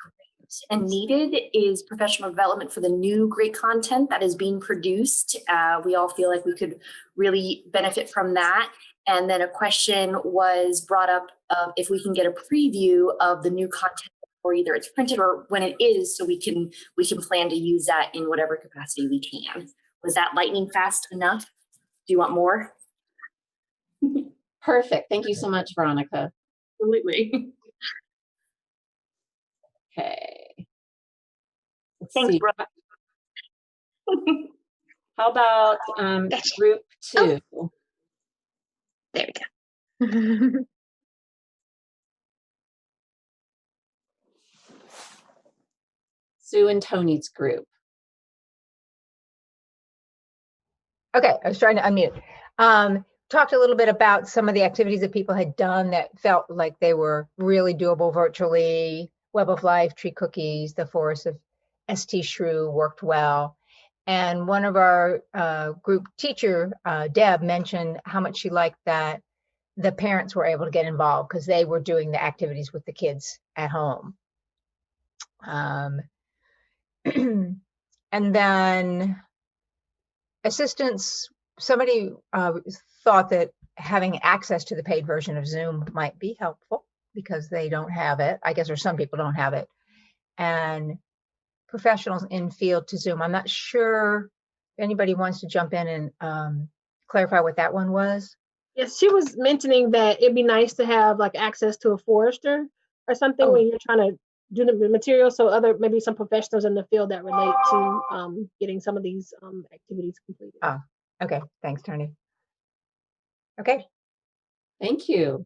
and needed is professional development for the new great content that is being produced. We all feel like we could really benefit from that. And then a question was brought up of if we can get a preview of the new content, or either it's printed or when it is, so we can plan to use that in whatever capacity we can. Was that lightning fast enough? Do you want more? Perfect. Thank you so much, Veronica. Absolutely. Okay. Let's Thanks, see. Brooke. How about Gotcha. group 2? Oh. There we go. Sue and Tony's group. Okay, I was trying to unmute. Talked a little bit about some of the activities that people had done that felt like they were really doable virtually. Web of Life, Tree Cookies, the Forest of St. Shrew worked well. And one of our group teacher, Deb, mentioned how much she liked that the parents were able to get involved because they were doing the activities with the kids at home. And then assistance, somebody thought that having access to the paid version of Zoom might be helpful because they don't have it, I guess, or some people don't have it. And professionals in field to Zoom. I'm not sure if anybody wants to jump in and clarify what that one was. Yes, she was mentioning that it'd be nice to have like access to a forester or something when you're trying to do the material. So maybe some professionals in the field that relate to getting some of these activities completed. Oh, okay. Thanks, Tony. Okay. Thank you.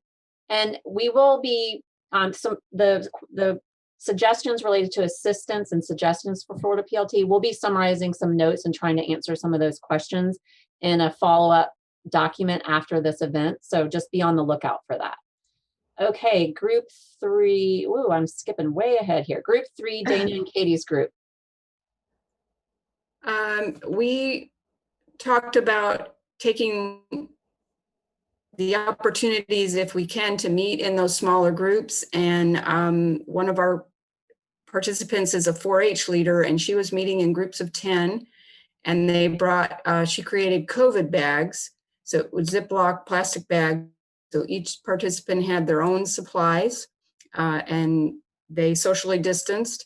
And we will be the suggestions related to assistance and suggestions for Florida PLT. We'll be summarizing some notes and trying to answer some of those questions in a follow-up document after this event. So just be on the lookout for that. Okay, group 3. Ooh, I'm skipping way ahead here. Group 3, Dana and Katie's group. We talked about taking the opportunities, if we can, to meet in those smaller groups. And one of our participants is a 4-H leader, and she was meeting in groups of 10. And they brought, she created COVID bags. So it was Ziploc plastic bags. So each participant had their own supplies, and they socially distanced.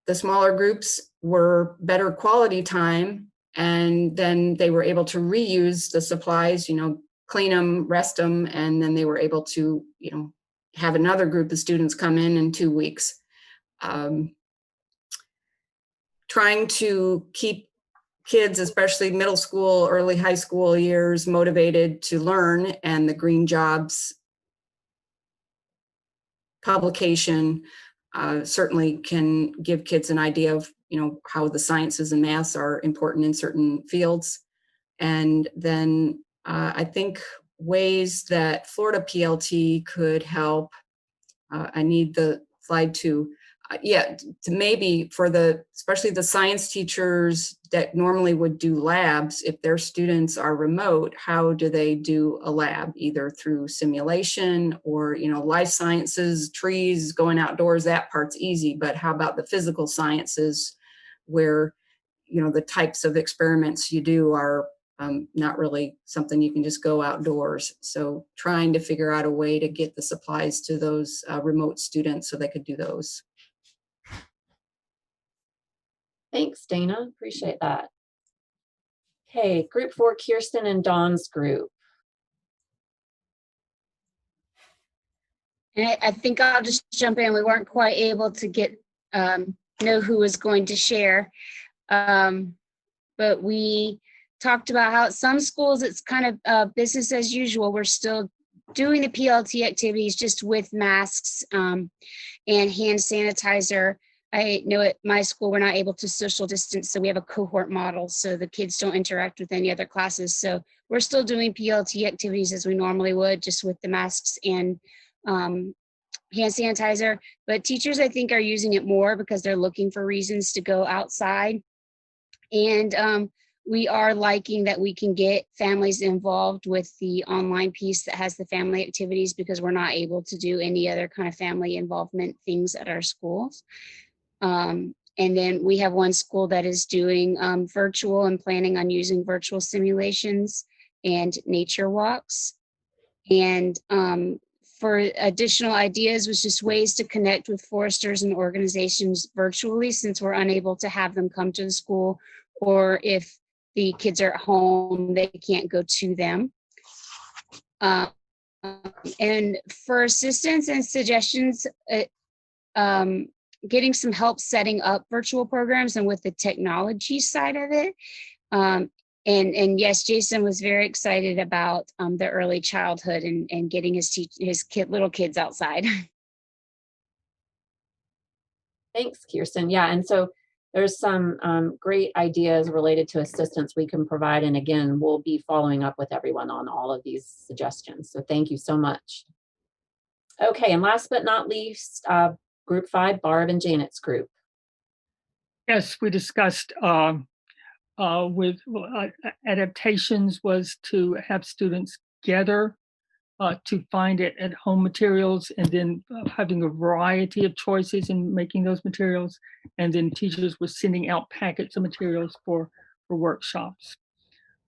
The smaller groups were better quality time, and then they were able to reuse the supplies, clean them, rest them, and then they were able to, have another group of students come in 2 weeks. Trying to keep kids, especially middle school, early high school years, motivated to learn, and the Green Jobs publication certainly can give kids an idea of, how the sciences and maths are important in certain fields. And then I think ways that Florida PLT could help. I need the slide to maybe for especially the science teachers that normally would do labs, if their students are remote, how do they do a lab? Either through simulation or, life sciences, trees, going outdoors, that part's easy. But how about the physical sciences where, the types of experiments you do are not really something you can just go outdoors. So trying to figure out a way to get the supplies to those remote students so they could do those. Thanks, Dana. Appreciate that. Okay, group 4, Kirsten and Dawn's group. I think I'll just jump in. We weren't quite able to get know who was going to share, but we talked about how at some schools it's kind of business as usual. We're still doing the PLT activities just with masks and hand sanitizer. I know at my school we're not able to social distance, so we have a cohort model, so the kids don't interact with any other classes. So we're still doing PLT activities as we normally would, just with the masks and hand sanitizer. But teachers, I think, are using it more because they're looking for reasons to go outside. And we are liking that we can get families involved with the online piece that has the family activities, because we're not able to do any other kind of family involvement things at our schools. And then we have one school that is doing virtual and planning on using virtual simulations and nature walks. And for additional ideas was just ways to connect with foresters and organizations virtually, since we're unable to have them come to the school, or if the kids are at home, they can't go to them. And for assistance and suggestions, getting some help setting up virtual programs and with the technology side of it. And yes, Jason was very excited about the early childhood and getting his little kids outside. Thanks, Kirsten. Yeah, and so there's some great ideas related to assistance we can provide. And again, we'll be following up with everyone on all of these suggestions. So thank you so much. Okay, and last but not least, Group 5, Barb and Janet's group. Yes, we discussed with adaptations was to have students gather to find it at home materials, and then having a variety of choices in making those materials. And then teachers were sending out packets of materials for workshops.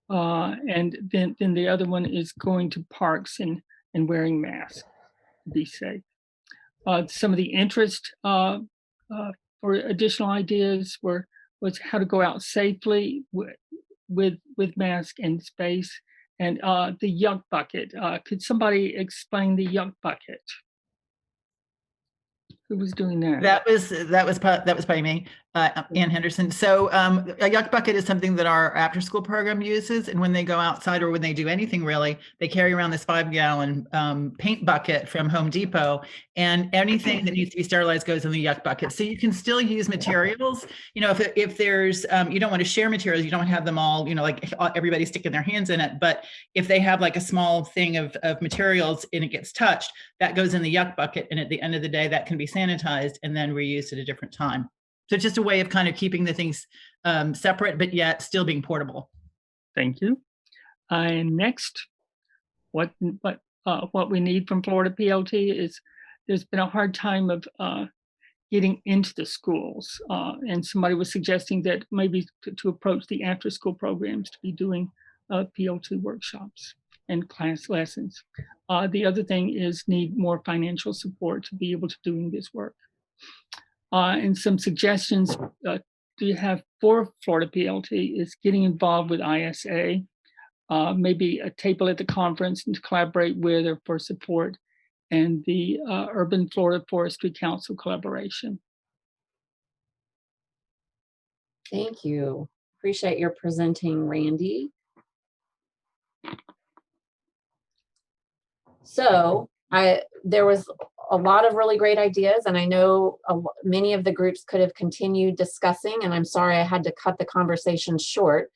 And then the other one is going to parks and wearing masks to be safe. Some of the interest for additional ideas was how to go out safely with mask and space, and the yuck bucket. Could somebody explain the yuck bucket? Who was doing that? That was probably me, Ann Henderson. So a yuck bucket is something that our after school program uses, and when they go outside or when they do anything really, they carry around this 5-gallon paint bucket from Home Depot, and anything that needs to be sterilized goes in the yuck bucket. So you can still use materials. If there's you don't want to share materials, you don't have them all, like everybody sticking their hands in it. But if they have like a small thing of materials and it gets touched, that goes in the yuck bucket, and at the end of the day, that can be sanitized and then reused at a different time. So it's just a way of kind of keeping the things separate, but yet still being portable. Thank you. And next, what we need from Florida PLT is, there's been a hard time of getting into the schools, and somebody was suggesting that maybe to approach the after school programs to be doing PLT workshops and class lessons. The other thing is need more financial support to be able to doing this work. And some suggestions do you have for Florida PLT is getting involved with ISA, maybe a table at the conference and to collaborate with or for support, and the Urban Florida Forestry Council collaboration. Thank you. Appreciate your presenting, Randy. So there was a lot of really great ideas, and I know many of the groups could have continued discussing, and I'm sorry I had to cut the conversation short.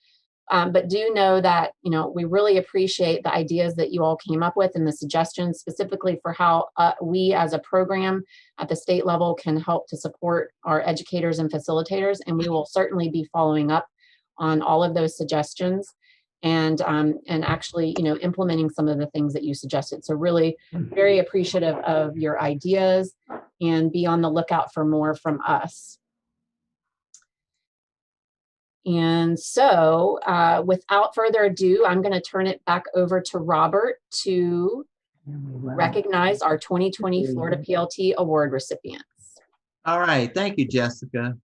But do know that, we really appreciate the ideas that you all came up with and the suggestions specifically for how we as a program at the state level can help to support our educators and facilitators. And we will certainly be following up on all of those suggestions and actually, implementing some of the things that you suggested. So really very appreciative of your ideas, and be on the lookout for more from us. And so without further ado, I'm going to turn it back over to Robert to recognize our 2020 Florida PLT Award recipients. All right, thank you, Jessica.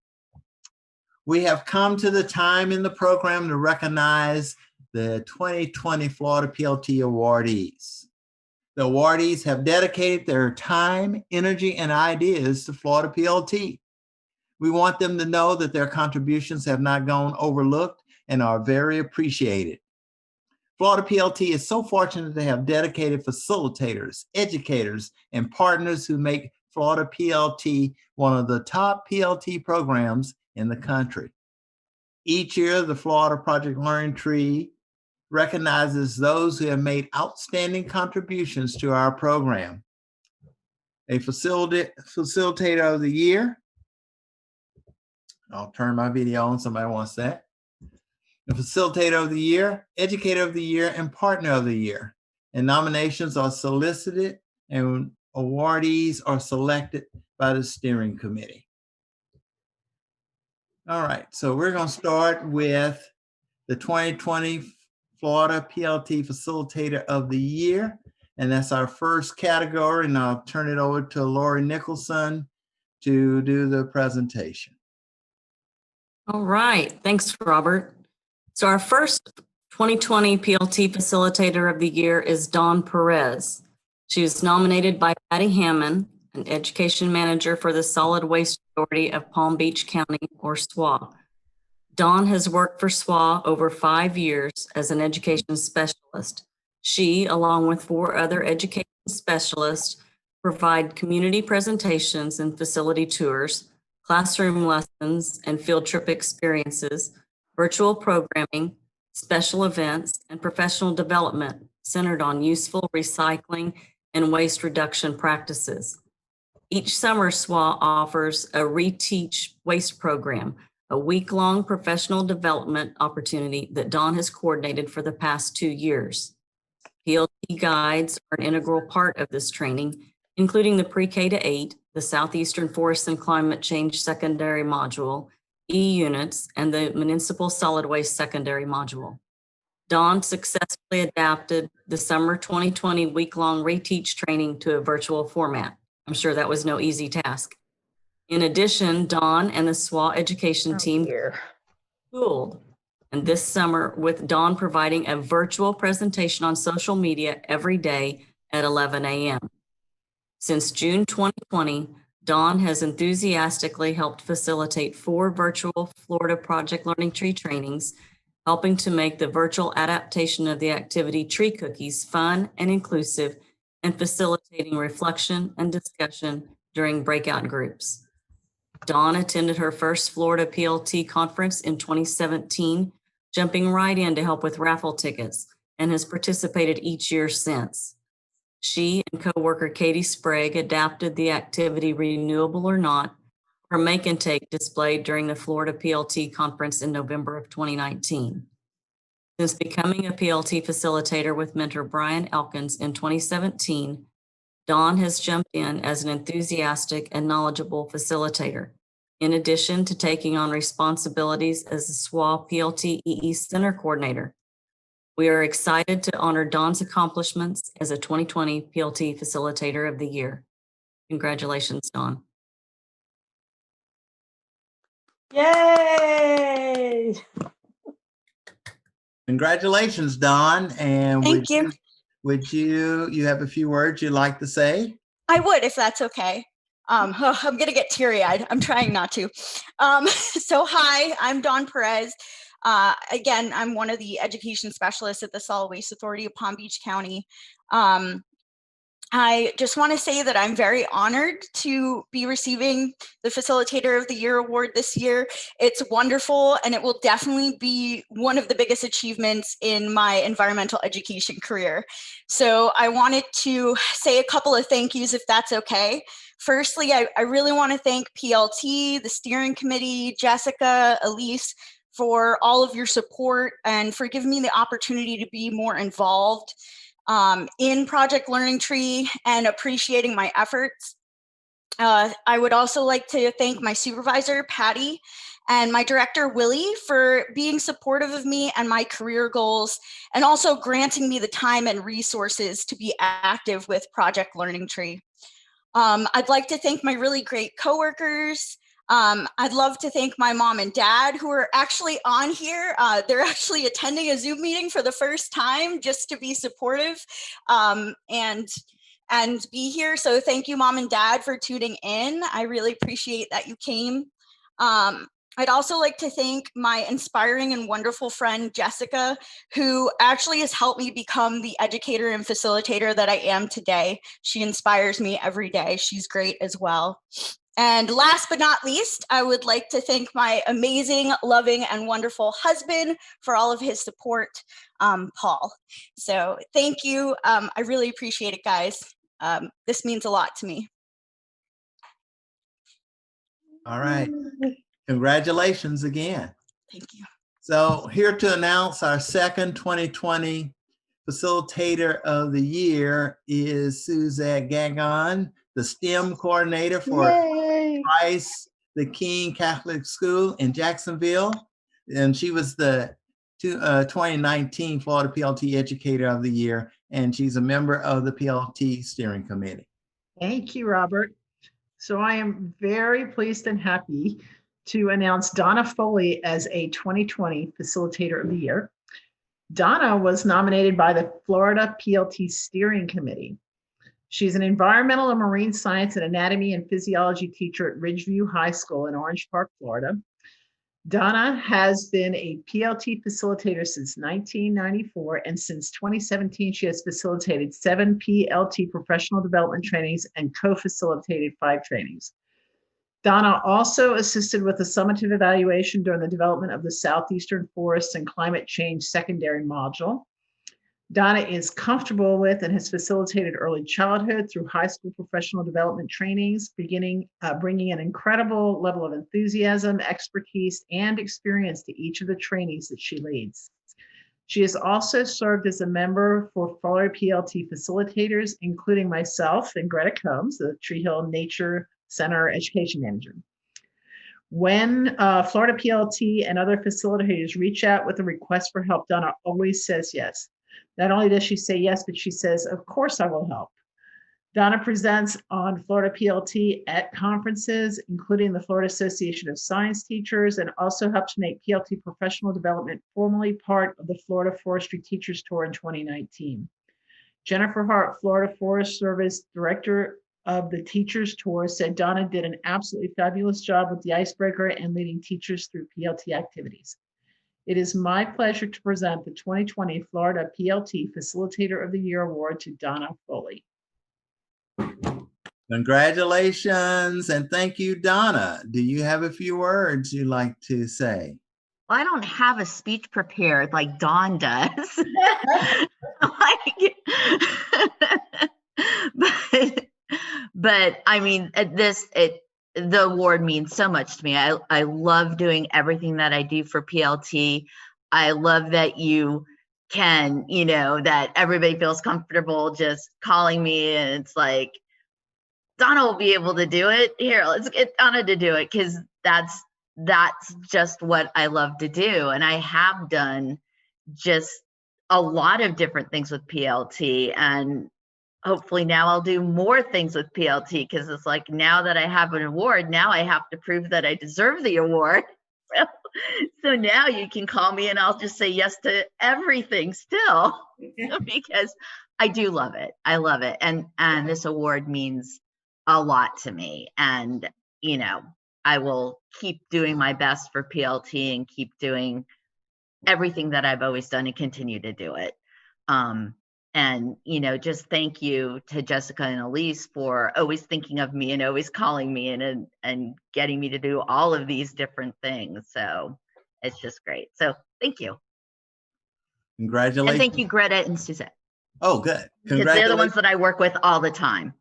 We have come to the time in the program to recognize the 2020 Florida PLT awardees. The awardees have dedicated their time, energy, and ideas to Florida PLT. We want them to know that their contributions have not gone overlooked and are very appreciated. Florida PLT is so fortunate to have dedicated facilitators, educators, and partners who make Florida PLT one of the top PLT programs in the country. Each year, the Florida Project Learning Tree recognizes those who have made outstanding contributions to our program. A facilitator of the year. I'll turn my video on, somebody wants that. The facilitator of the year, educator of the year, and partner of the year. And nominations are solicited and awardees are selected by the steering committee. All right, so we're going to start with the 2020 Florida PLT Facilitator of the Year. And that's our first category. And I'll turn it over to Lori Nicholson to do the presentation. All right, thanks, Robert. So our first 2020 PLT Facilitator of the Year is Dawn Perez. She was nominated by Patty Hammond, an education manager for the Solid Waste Authority of Palm Beach County, or SWA. Dawn has worked for SWA over 5 years as an education specialist. She, along with 4 other education specialists, provide community presentations and facility tours, classroom lessons and field trip experiences, virtual programming, special events, and professional development centered on useful recycling and waste reduction practices. Each summer, SWA offers a Reteach Waste program, a week-long professional development opportunity that Dawn has coordinated for the past 2 years. PLT guides are an integral part of this training, including the pre-K to 8, the Southeastern Forest and Climate Change secondary module, E-units, and the Municipal Solid Waste secondary module. Dawn successfully adapted the summer 2020 week-long Reteach training to a virtual format. I'm sure that was no easy task. In addition, Dawn and the SWA education team schooled, and this summer with Dawn providing a virtual presentation on social media every day at 11 a.m. Since June 2020, Dawn has enthusiastically helped facilitate 4 virtual Florida Project Learning Tree trainings, helping to make the virtual adaptation of the activity Tree Cookies fun and inclusive, and facilitating reflection and discussion during breakout groups. Dawn attended her first Florida PLT conference in 2017, jumping right in to help with raffle tickets, and has participated each year since. She and coworker Katie Sprague adapted the activity Renewable or Not, her make and take displayed during the Florida PLT conference in November of 2019. Since becoming a PLT facilitator with mentor Brian Elkins in 2017, Dawn has jumped in as an enthusiastic and knowledgeable facilitator, in addition to taking on responsibilities as the SWA PLT EE Center Coordinator. We are excited to honor Dawn's accomplishments as a 2020 PLT Facilitator of the Year. Congratulations, Dawn. Yay! Congratulations, Dawn. And Thank you. Would you have a few words you'd like to say? I would, if that's okay. I'm going to get teary-eyed. I'm trying not to. So hi, I'm Dawn Perez. Again, I'm one of the education specialists at the Solid Waste Authority of Palm Beach County. I just want to say that I'm very honored to be receiving the Facilitator of the Year award this year. It's wonderful, and it will definitely be one of the biggest achievements in my environmental education career. So I wanted to say a couple of thank yous, if that's okay. Firstly, I really want to thank PLT, the steering committee, Jessica, Elise, for all of your support and for giving me the opportunity to be more involved in Project Learning Tree and appreciating my efforts. I would also like to thank my supervisor, Patty, and my director, Willie, for being supportive of me and my career goals, and also granting me the time and resources to be active with Project Learning Tree. I'd like to thank my really great coworkers. I'd love to thank my mom and dad who are actually on here. They're actually attending a Zoom meeting for the first time just to be supportive and be here. So thank you, Mom and Dad, for tuning in. I really appreciate that you came. I'd also like to thank my inspiring and wonderful friend, Jessica, who actually has helped me become the educator and facilitator that I am today. She inspires me every day. She's great as well. And last but not least, I would like to thank my amazing, loving, and wonderful husband for all of his support, Paul. So thank you. I really appreciate it, guys. This means a lot to me. All right. Congratulations again. Thank you. So here to announce our second 2020 Facilitator of the Year is Suzette Gagon, the STEM coordinator for Christ the King Catholic School in Jacksonville. And she was the 2019 Florida PLT Educator of the Year, and she's a member of the PLT Steering Committee. Thank you, Robert. So I am very pleased and happy to announce Donna Foley as a 2020 Facilitator of the Year. Donna was nominated by the Florida PLT Steering Committee. She's an environmental and marine science and anatomy and physiology teacher at Ridgeview High School in Orange Park, Florida. Donna has been a PLT facilitator since 1994, and since 2017, she has facilitated 7 PLT professional development trainings and co-facilitated 5 trainings. Donna also assisted with the summative evaluation during the development of the Southeastern Forests and Climate Change secondary module. Donna is comfortable with and has facilitated early childhood through high school professional development trainings, bringing an incredible level of enthusiasm, expertise, and experience to each of the trainings that she leads. She has also served as a member for Florida PLT facilitators, including myself and Greta Combs, the Tree Hill Nature Center Education Manager. When Florida PLT and other facilitators reach out with a request for help, Donna always says yes. Not only does she say yes, but she says, of course I will help. Donna presents on Florida PLT at conferences, including the Florida Association of Science Teachers, and also helped to make PLT professional development formally part of the Florida Forestry Teachers Tour in 2019. Jennifer Hart, Florida Forest Service Director of the Teachers Tour, said Donna did an absolutely fabulous job with the icebreaker and leading teachers through PLT activities. It is my pleasure to present the 2020 Florida PLT Facilitator of the Year Award to Donna Foley. Congratulations and thank you, Donna. Do you have a few words you'd like to say? Well, I don't have a speech prepared like Dawn does. but I mean, the award means so much to me. I love doing everything that I do for PLT. I love that you can, that everybody feels comfortable just calling me and it's like, Donna will be able to do it. Here, let's get Donna to do it, because that's just what I love to do. And I have done just a lot of different things with PLT, and hopefully now I'll do more things with PLT, because it's like, now that I have an award, now I have to prove that I deserve the award. So now you can call me and I'll just say yes to everything still, because I do love it. I love it. And this award means a lot to me. And, I will keep doing my best for PLT and keep doing everything that I've always done and continue to do it. And, just thank you to Jessica and Elise for always thinking of me and always calling me and getting me to do all of these different things. So it's just great. So thank you. Congratulations. And thank you, Greta and Suzette. Oh, good. Because they're the ones that I work with all the time.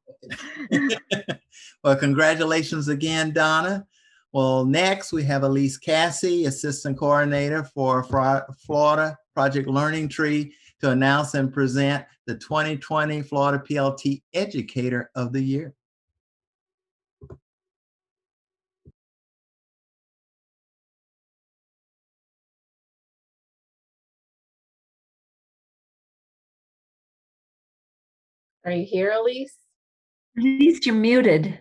Well, congratulations again, Donna. Well, next we have Elise Cassie, Assistant Coordinator for Florida Project Learning Tree, to announce and present the 2020 Florida PLT Educator of the Year. Are you here, Elise? Elise, you're muted.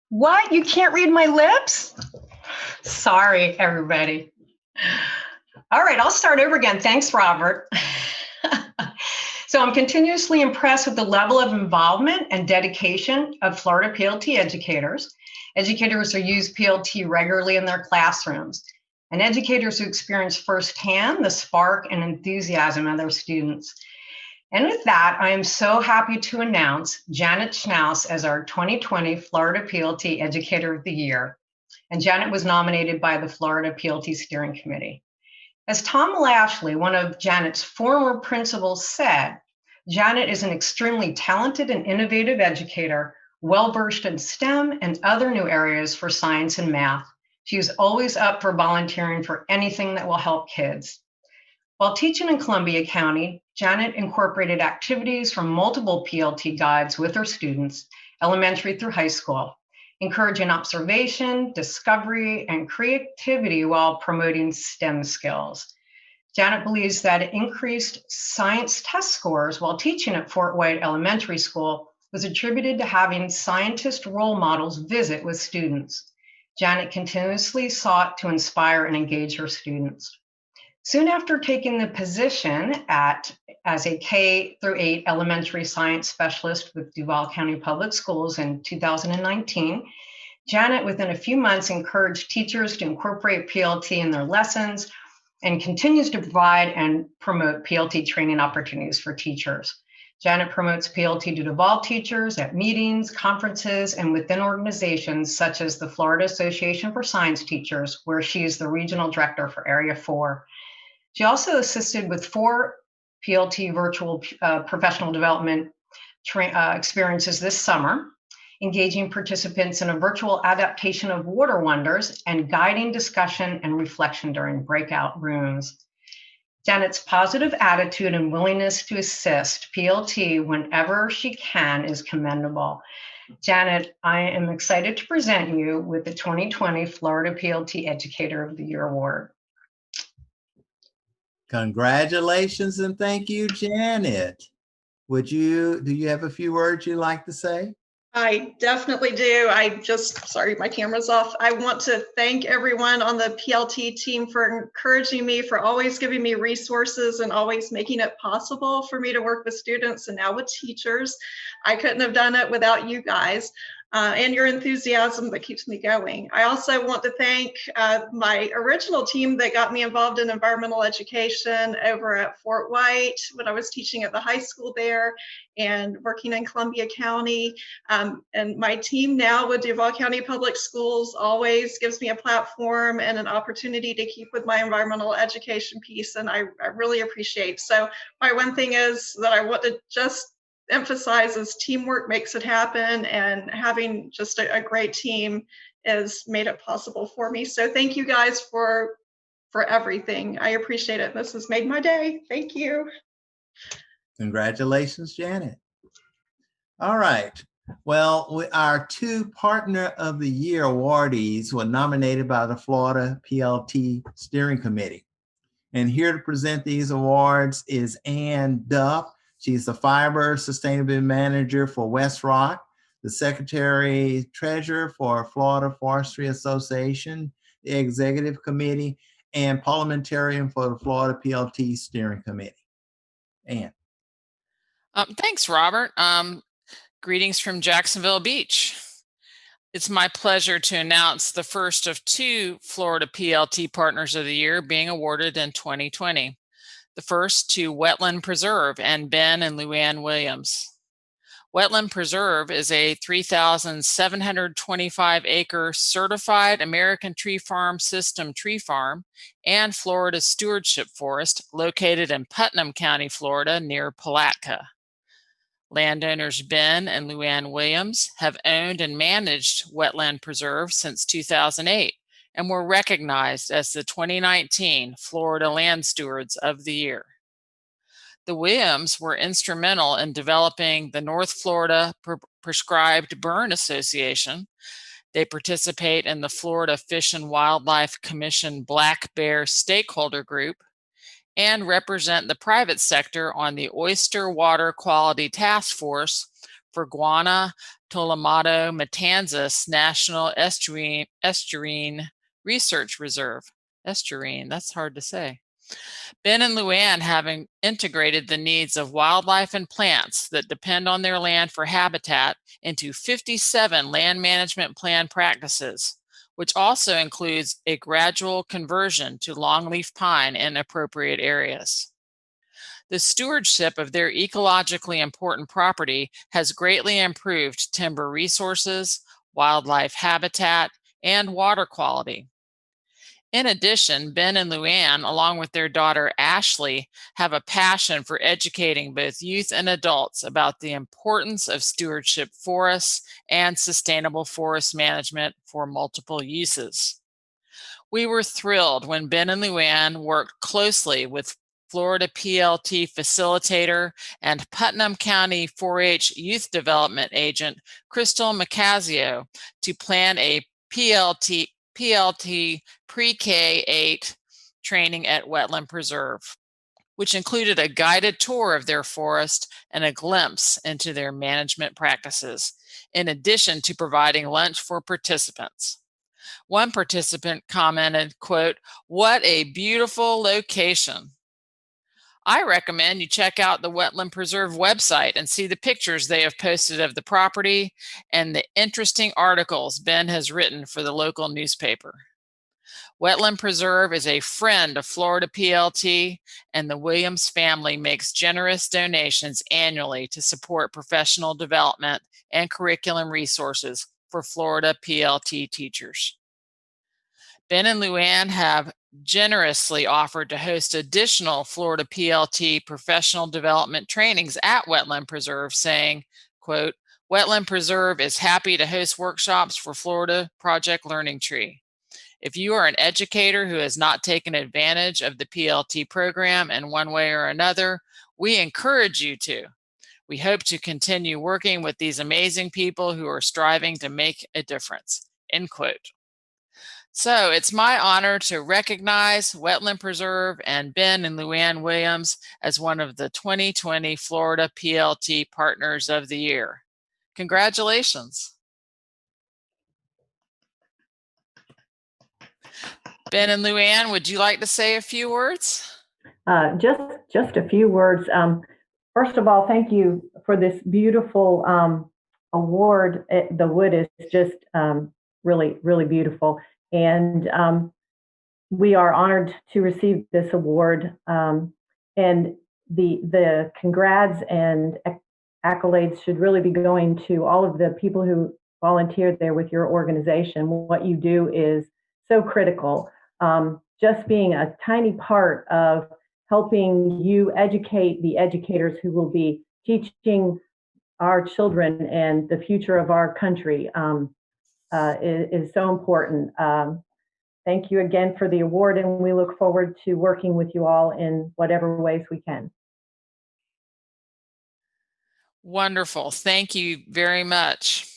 What? You can't read my lips? Sorry, everybody. All right, I'll start over again. Thanks, Robert. So I'm continuously impressed with the level of involvement and dedication of Florida PLT educators. Educators who use PLT regularly in their classrooms, and educators who experience firsthand the spark and enthusiasm of their students. And with that, I am so happy to announce Janet Schnaus as our 2020 Florida PLT Educator of the Year. And Janet was nominated by the Florida PLT Steering Committee. As Tom Lashley, one of Janet's former principals, said, Janet is an extremely talented and innovative educator, well-versed in STEM and other new areas for science and math. She is always up for volunteering for anything that will help kids. While teaching in Columbia County, Janet incorporated activities from multiple PLT guides with her students, elementary through high school, encouraging observation, discovery, and creativity while promoting STEM skills. Janet believes that increased science test scores while teaching at Fort White Elementary School was attributed to having scientist role models visit with students. Janet continuously sought to inspire and engage her students. Soon after taking the position as a K-8 elementary science specialist with Duval County Public Schools in 2019, Janet, within a few months, encouraged teachers to incorporate PLT in their lessons and continues to provide and promote PLT training opportunities for teachers. Janet promotes PLT to Duval teachers at meetings, conferences, and within organizations such as the Florida Association for Science Teachers, where she is the regional director for Area 4. She also assisted with 4 PLT virtual professional development experiences this summer, engaging participants in a virtual adaptation of Water Wonders and guiding discussion and reflection during breakout rooms. Janet's positive attitude and willingness to assist PLT whenever she can is commendable. Janet, I am excited to present you with the 2020 Florida PLT Educator of the Year Award. Congratulations and thank you, Janet. Do you have a few words you'd like to say? I definitely do. Sorry, my camera's off. I want to thank everyone on the PLT team for encouraging me, for always giving me resources and always making it possible for me to work with students and now with teachers. I couldn't have done it without you guys. And your enthusiasm that keeps me going. I also want to thank my original team that got me involved in environmental education over at Fort White when I was teaching at the high school there and working in Columbia County. And my team now with Duval County Public Schools always gives me a platform and an opportunity to keep with my environmental education piece, and I really appreciate. So my one thing is that I want to just emphasizes teamwork makes it happen, and having just a great team has made it possible for me. So thank you guys for everything. I appreciate it. This has made my day. Thank you. Congratulations, Janet. All right. Well, our 2 Partner of the Year awardees were nominated by the Florida PLT Steering Committee. And here to present these awards is Ann Duff. She's the Fiber Sustainability Manager for West Rock, the Secretary Treasurer for Florida Forestry Association, the Executive Committee, and Parliamentarian for the Florida PLT Steering Committee. Ann. Thanks, Robert. Greetings from Jacksonville Beach. It's my pleasure to announce the first of 2 Florida PLT Partners of the Year being awarded in 2020. The first to Wetland Preserve and Ben and Luann Williams. Wetland Preserve is a 3,725 acre certified American Tree Farm System tree farm and Florida stewardship forest located in Putnam County, Florida, near Palatka. Landowners Ben and Luann Williams have owned and managed Wetland Preserve since 2008 and were recognized as the 2019 Florida Land Stewards of the Year. The Williams were instrumental in developing the North Florida Prescribed Burn Association. They participate in the Florida Fish and Wildlife Commission Black Bear Stakeholder Group and represent the private sector on the Oyster Water Quality Task Force for Guana Tolamato Matanzas National Estuarine Research Reserve. Estuarine, that's hard to say. Ben and Luann have integrated the needs of wildlife and plants that depend on their land for habitat into 57 land management plan practices, which also includes a gradual conversion to longleaf pine in appropriate areas. The stewardship of their ecologically important property has greatly improved timber resources, wildlife habitat, and water quality. In addition, Ben and Luann, along with their daughter Ashley, have a passion for educating both youth and adults about the importance of stewardship forests and sustainable forest management for multiple uses. We were thrilled when Ben and Luann worked closely with Florida PLT facilitator and Putnam County 4-H youth development agent Crystal Macasio to plan a PLT pre-K-8 training at Wetland Preserve, which included a guided tour of their forest and a glimpse into their management practices, in addition to providing lunch for participants. One participant commented, quote, "What a beautiful location." I recommend you check out the Wetland Preserve website and see the pictures they have posted of the property and the interesting articles Ben has written for the local newspaper. Wetland Preserve is a friend of Florida PLT, and the Williams family makes generous donations annually to support professional development and curriculum resources for Florida PLT teachers. Ben and Luann have generously offered to host additional Florida PLT professional development trainings at Wetland Preserve, saying, quote, "Wetland Preserve is happy to host workshops for Florida Project Learning Tree. If you are an educator who has not taken advantage of the PLT program in one way or another, we encourage you to. We hope to continue working with these amazing people who are striving to make a difference," end quote. So it's my honor to recognize Wetland Preserve and Ben and Luann Williams as one of the 2020 Florida PLT Partners of the Year. Congratulations. Ben and Luann, would you like to say a few words? Just a few words. First of all, thank you for this beautiful award. The wood is just really, really beautiful. And we are honored to receive this award. And the congrats and accolades should really be going to all of the people who volunteered there with your organization. What you do is so critical. Just being a tiny part of helping you educate the educators who will be teaching our children and the future of our country is so important. Thank you again for the award, and we look forward to working with you all in whatever ways we can. Wonderful. Thank you very much.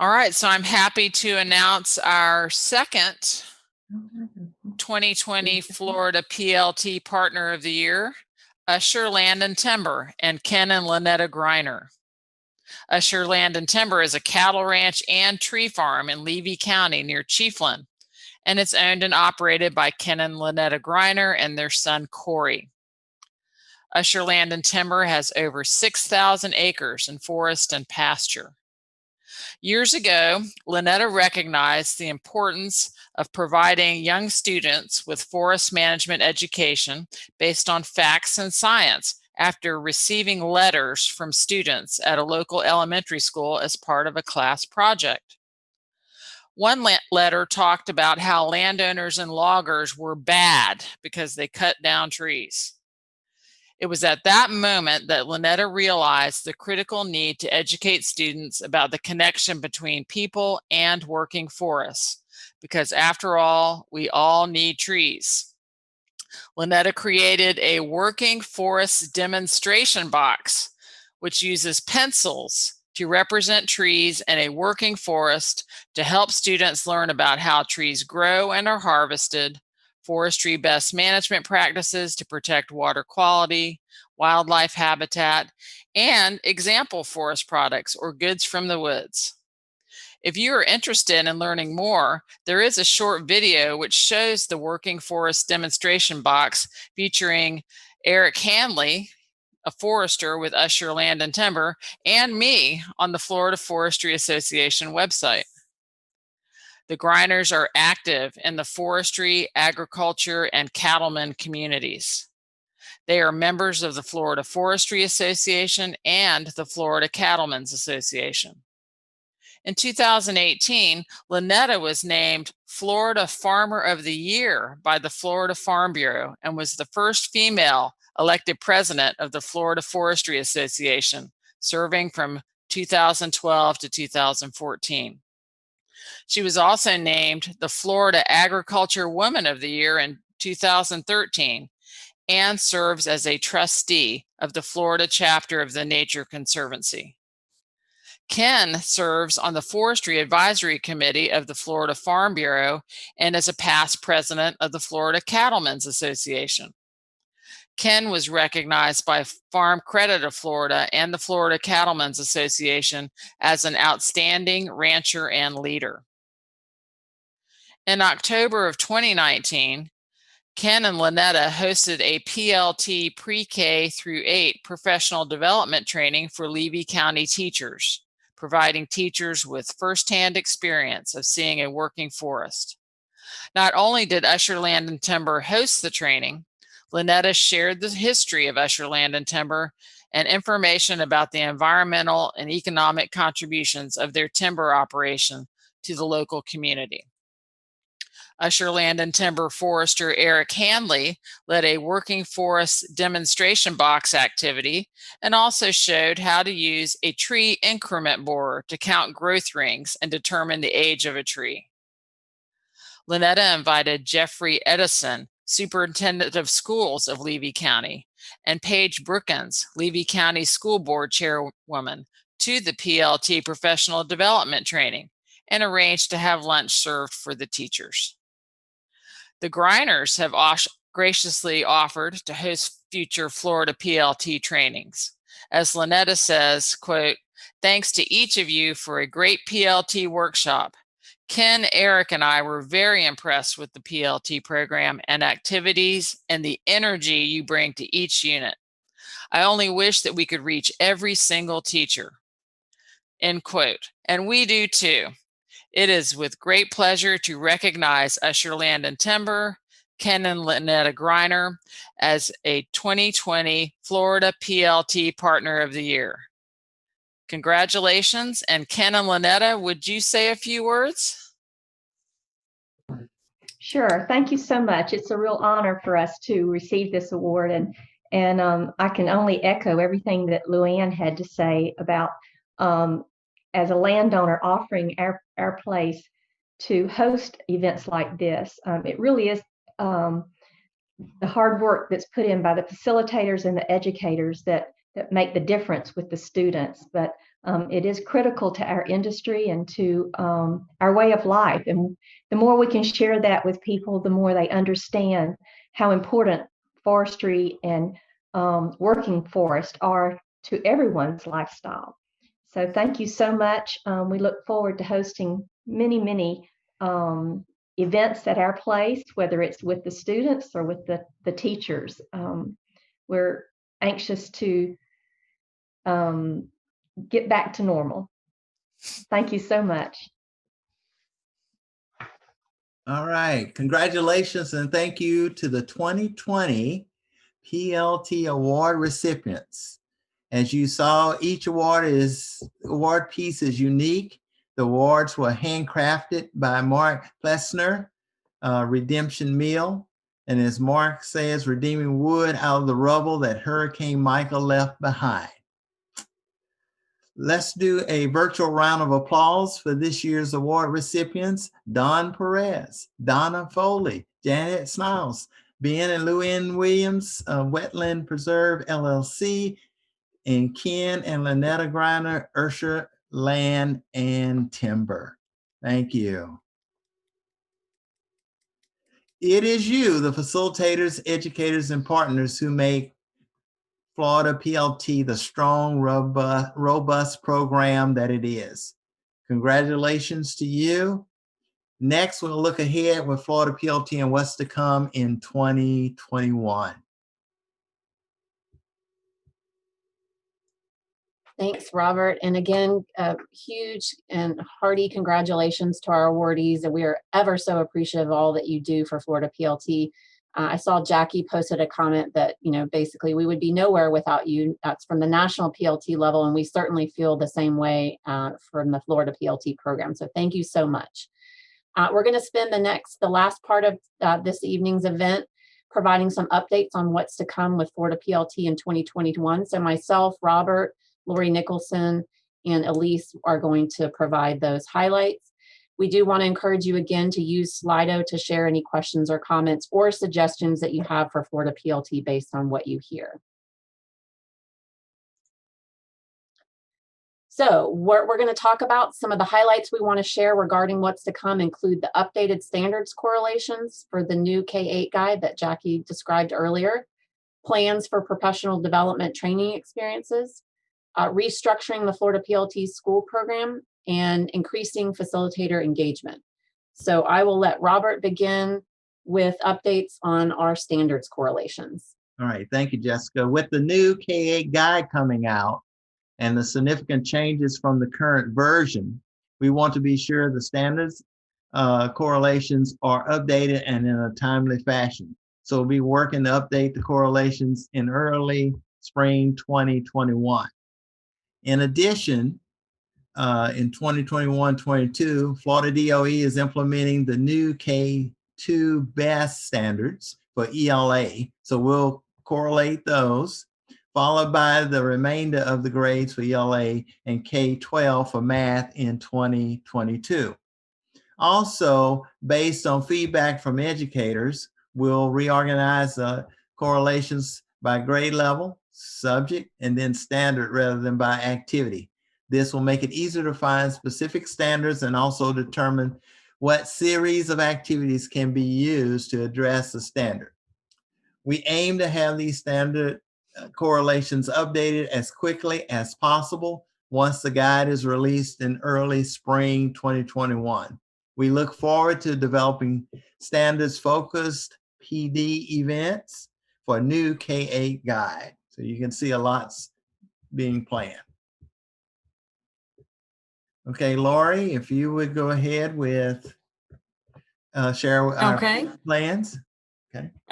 All right, so I'm happy to announce our second 2020 Florida PLT Partner of the Year, Usher Land and Timber and Ken and Lynetta Greiner. Usher Land and Timber is a cattle ranch and tree farm in Levy County near Chiefland, and it's owned and operated by Ken and Lynetta Greiner and their son Corey. Usher Land and Timber has over 6,000 acres in forest and pasture. Years ago, Lynetta recognized the importance of providing young students with forest management education based on facts and science after receiving letters from students at a local elementary school as part of a class project. One letter talked about how landowners and loggers were bad because they cut down trees. It was at that moment that Lynetta realized the critical need to educate students about the connection between people and working forests, because after all, we all need trees. Lynetta created a working forest demonstration box, which uses pencils to represent trees in a working forest to help students learn about how trees grow and are harvested, forestry best management practices to protect water quality, wildlife habitat, and example forest products or goods from the woods. If you are interested in learning more, there is a short video which shows the working forest demonstration box featuring Eric Hanley, a forester with Usher Land and Timber, and me on the Florida Forestry Association website. The Greiners are active in the forestry, agriculture, and cattlemen communities. They are members of the Florida Forestry Association and the Florida Cattlemen's Association. In 2018, Lynetta was named Florida Farmer of the Year by the Florida Farm Bureau and was the first female elected president of the Florida Forestry Association, serving from 2012 to 2014. She was also named the Florida Agriculture Woman of the Year in 2013 and serves as a trustee of the Florida chapter of the Nature Conservancy. Ken serves on the Forestry Advisory Committee of the Florida Farm Bureau and is a past president of the Florida Cattlemen's Association. Ken was recognized by Farm Credit of Florida and the Florida Cattlemen's Association as an outstanding rancher and leader. In October of 2019, Ken and Lynetta hosted a PLT pre-K through 8 professional development training for Levy County teachers, providing teachers with firsthand experience of seeing a working forest. Not only did Usher Land and Timber host the training, Lynetta shared the history of Usher Land and Timber and information about the environmental and economic contributions of their timber operation to the local community. Usher Land and Timber forester Eric Hanley led a working forest demonstration box activity and also showed how to use a tree increment borer to count growth rings and determine the age of a tree. Lynetta invited Jeffrey Edison, Superintendent of Schools of Levy County, and Paige Brookins, Levy County School Board Chairwoman, to the PLT professional development training and arranged to have lunch served for the teachers. The Greiners have graciously offered to host future Florida PLT trainings. As Lynetta says, quote, "Thanks to each of you for a great PLT workshop. Ken, Eric, and I were very impressed with the PLT program and activities and the energy you bring to each unit. I only wish that we could reach every single teacher." End quote. And we do too. It is with great pleasure to recognize Usher Land and Timber, Ken and Lynetta Greiner, as a 2020 Florida PLT Partner of the Year. Congratulations, and Ken and Lynetta, would you say a few words? Sure. Thank you so much. It's a real honor for us to receive this award, and I can only echo everything that Luann had to say about as a landowner offering our place to host events like this. It really is the hard work that's put in by the facilitators and the educators that make the difference with the students. But it is critical to our industry and to our way of life. And the more we can share that with people, the more they understand how important forestry and working forest are to everyone's lifestyle. So thank you so much. We look forward to hosting many events at our place, whether it's with the students or with the teachers. We're anxious to get back to normal. Thank you so much. All right, congratulations and thank you to the 2020 PLT Award recipients. As you saw, each award piece is unique. The awards were handcrafted by Mark Plessner, Redemption Mill. And as Mark says, redeeming wood out of the rubble that Hurricane Michael left behind. Let's do a virtual round of applause for this year's award recipients: Don Perez, Donna Foley, Janet Smiles, Ben and Luann Williams, Wetland Preserve LLC, and Ken and Lynetta Greiner, Usher Land and Timber. Thank you. It is you, the facilitators, educators, and partners who make Florida PLT the strong, robust program that it is. Congratulations to you. Next, we'll look ahead with Florida PLT and what's to come in 2021. Thanks, Robert. And again, huge and hearty congratulations to our awardees. And we are ever so appreciative of all that you do for Florida PLT. I saw Jackie posted a comment that, basically we would be nowhere without you. That's from the national PLT level. And we certainly feel the same way from the Florida PLT program. So thank you so much. We're going to spend the last part of this evening's event providing some updates on what's to come with Florida PLT in 2021. So myself, Robert, Lori Nicholson, and Elise are going to provide those highlights. We do want to encourage you again to use Slido to share any questions or comments or suggestions that you have for Florida PLT based on what you hear. So we're going to talk about some of the highlights we want to share regarding what's to come include the updated standards correlations for the new K-8 guide that Jackie described earlier, plans for professional development training experiences, restructuring the Florida PLT school program, and increasing facilitator engagement. So I will let Robert begin with updates on our standards correlations. All right, thank you, Jessica. With the new K-8 guide coming out and the significant changes from the current version, we want to be sure the standards correlations are updated and in a timely fashion. So we'll be working to update the correlations in early spring 2021. In addition, in 2021-22, Florida DOE is implementing the new K2 BEST standards for ELA. So we'll correlate those, followed by the remainder of the grades for ELA and K-12 for math in 2022. Also, based on feedback from educators, we'll reorganize the correlations by grade level, subject, and then standard rather than by activity. This will make it easier to find specific standards and also determine what series of activities can be used to address the standard. We aim to have these standard correlations updated as quickly as possible once the guide is released in early spring 2021. We look forward to developing standards-focused PD events for a new K-8 guide. So you can see a lot's being planned. Okay, Lori, if you would go ahead with share our plans.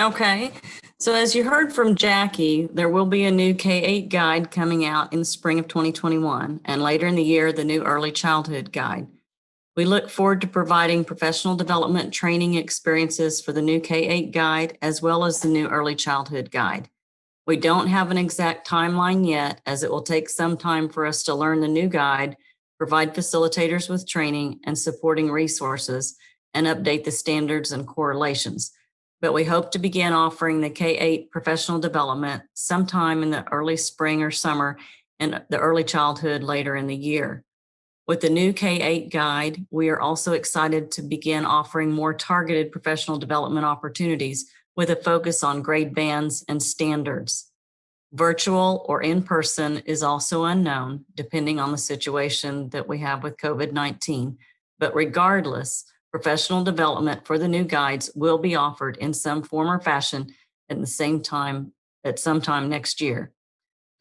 Okay. So as you heard from Jackie, there will be a new K-8 guide coming out in the spring of 2021, and later in the year, the new early childhood guide. We look forward to providing professional development training experiences for the new K-8 guide, as well as the new early childhood guide. We don't have an exact timeline yet, as it will take some time for us to learn the new guide, provide facilitators with training and supporting resources, and update the standards and correlations. But we hope to begin offering the K-8 professional development sometime in the early spring or summer and the early childhood later in the year. With the new K-8 guide, we are also excited to begin offering more targeted professional development opportunities with a focus on grade bands and standards. Virtual or in person is also unknown, depending on the situation that we have with COVID-19. But regardless, professional development for the new guides will be offered in some form or fashion at the same time at some time next year.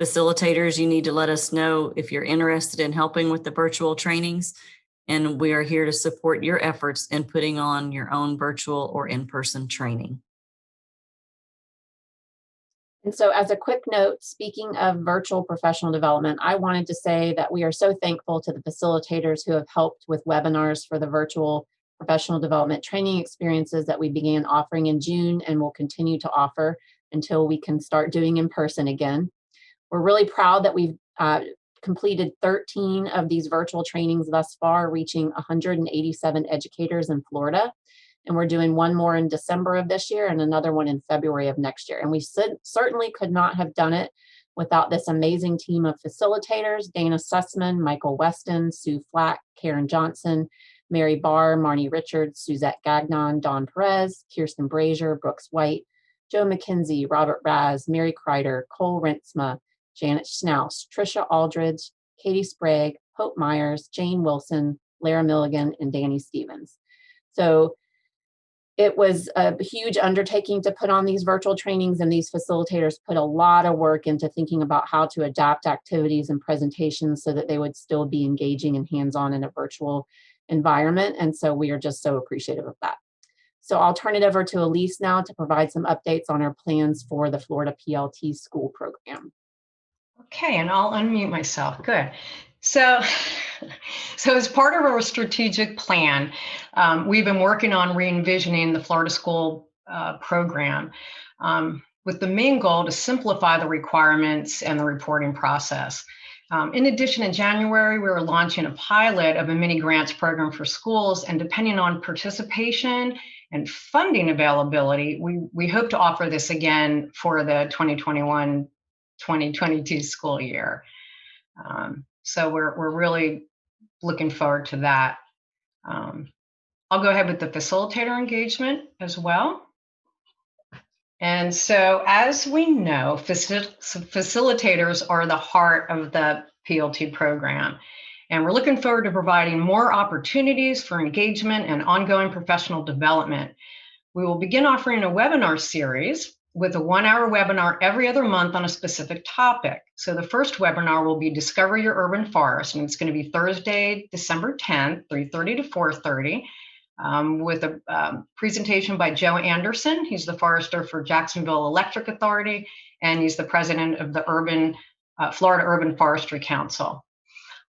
Facilitators, you need to let us know if you're interested in helping with the virtual trainings, and we are here to support your efforts in putting on your own virtual or in-person training. And so as a quick note, speaking of virtual professional development, I wanted to say that we are so thankful to the facilitators who have helped with webinars for the virtual professional development training experiences that we began offering in June and will continue to offer until we can start doing in person again. We're really proud that we've completed 13 of these virtual trainings thus far, reaching 187 educators in Florida. And we're doing one more in December of this year and another one in February of next year. And we certainly could not have done it Without this amazing team of facilitators, Dana Sussman, Michael Weston, Sue Flack, Karen Johnson, Mary Barr, Marnie Richards, Suzette Gagnon, Dawn Perez, Kirsten Brazier, Brooks White, Joe McKenzie, Robert Raz, Mary Kreider, Cole Rentsma, Janet Schnaus, Tricia Aldridge, Katie Sprague, Hope Myers, Jane Wilson, Lara Milligan, and Danny Stevens. So it was a huge undertaking to put on these virtual trainings, and these facilitators put a lot of work into thinking about how to adapt activities and presentations so that they would still be engaging and hands-on in a virtual environment. And so we are just so appreciative of that. So I'll turn it over to Elise now to provide some updates on our plans for the Florida PLT school program. Okay, and I'll unmute myself. Good. So as part of our strategic plan, we've been working on re-envisioning the Florida school program with the main goal to simplify the requirements and the reporting process. In addition, in January, we were launching a pilot of a mini grants program for schools, and depending on participation and funding availability, we hope to offer this again for the 2021-2022 school year. So we're really looking forward to that. I'll go ahead with the facilitator engagement as well. And so, as we know, facilitators are the heart of the PLT program. And we're looking forward to providing more opportunities for engagement and ongoing professional development. We will begin offering a webinar series with a 1-hour webinar every other month on a specific topic. So the first webinar will be Discover Your Urban Forest, and it's going to be Thursday, December 10th, 3:30 to 4:30. With a presentation by Joe Anderson. He's the forester for Jacksonville Electric Authority, and he's the president of the Florida Urban Forestry Council.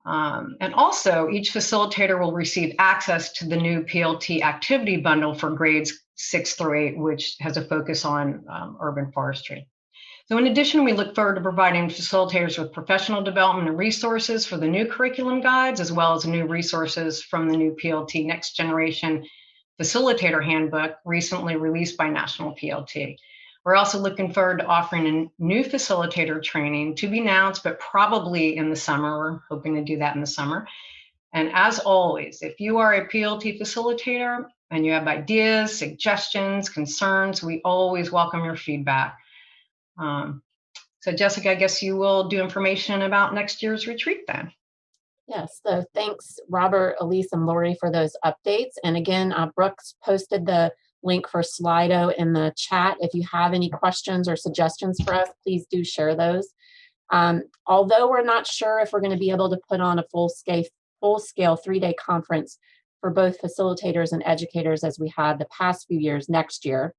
And also, each facilitator will receive access to the new PLT activity bundle for grades 6 through 8, which has a focus on urban forestry. So in addition, we look forward to providing facilitators with professional development and resources for the new curriculum guides, as well as new resources from the new PLT Next Generation Facilitator Handbook, recently released by National PLT. We're also looking forward to offering a new facilitator training to be announced, but probably in the summer. We're hoping to do that in the summer. And as always, if you are a PLT facilitator and you have ideas, suggestions, concerns, we always welcome your feedback. So Jessica, I guess you will do information about next year's retreat then. Yes, so thanks Robert, Elise, and Lori for those updates. And again, Brooks posted the link for Slido in the chat. If you have any questions or suggestions for us, please do share those. Although we're not sure if we're going to be able to put on a full-scale 3-day conference for both facilitators and educators as we had the past few years next year,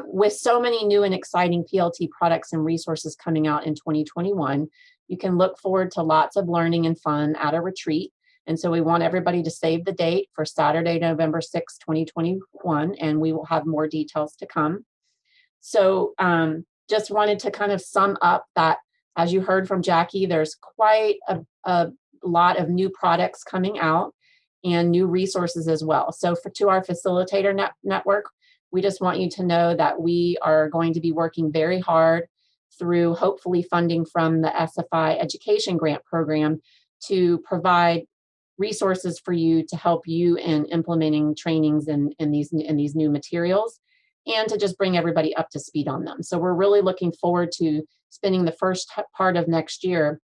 with so many new and exciting PLT products and resources coming out in 2021, you can look forward to lots of learning and fun at a retreat. And so we want everybody to save the date for Saturday, November 6, 2021, and we will have more details to come. So just wanted to kind of sum up that, as you heard from Jackie, there's quite a lot of new products coming out and new resources as well. So to our facilitator network, we just want you to know that we are going to be working very hard through hopefully funding from the SFI Education Grant Program to provide resources for you to help you in implementing trainings in these new materials, and to just bring everybody up to speed on them. So we're really looking forward to spending the first part of next year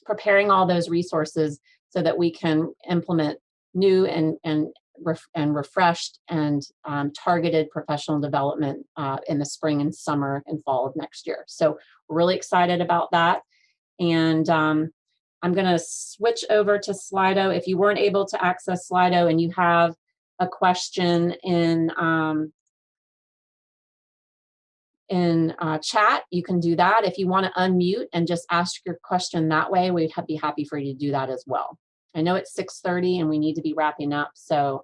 preparing all those resources so that we can implement new and refreshed and targeted professional development in the spring and summer and fall of next year. So we're really excited about that. And I'm going to switch over to Slido. If you weren't able to access Slido and you have a question in chat, you can do that. If you want to unmute and just ask your question that way, we'd be happy for you to do that as well. I know it's 6:30 and we need to be wrapping up. So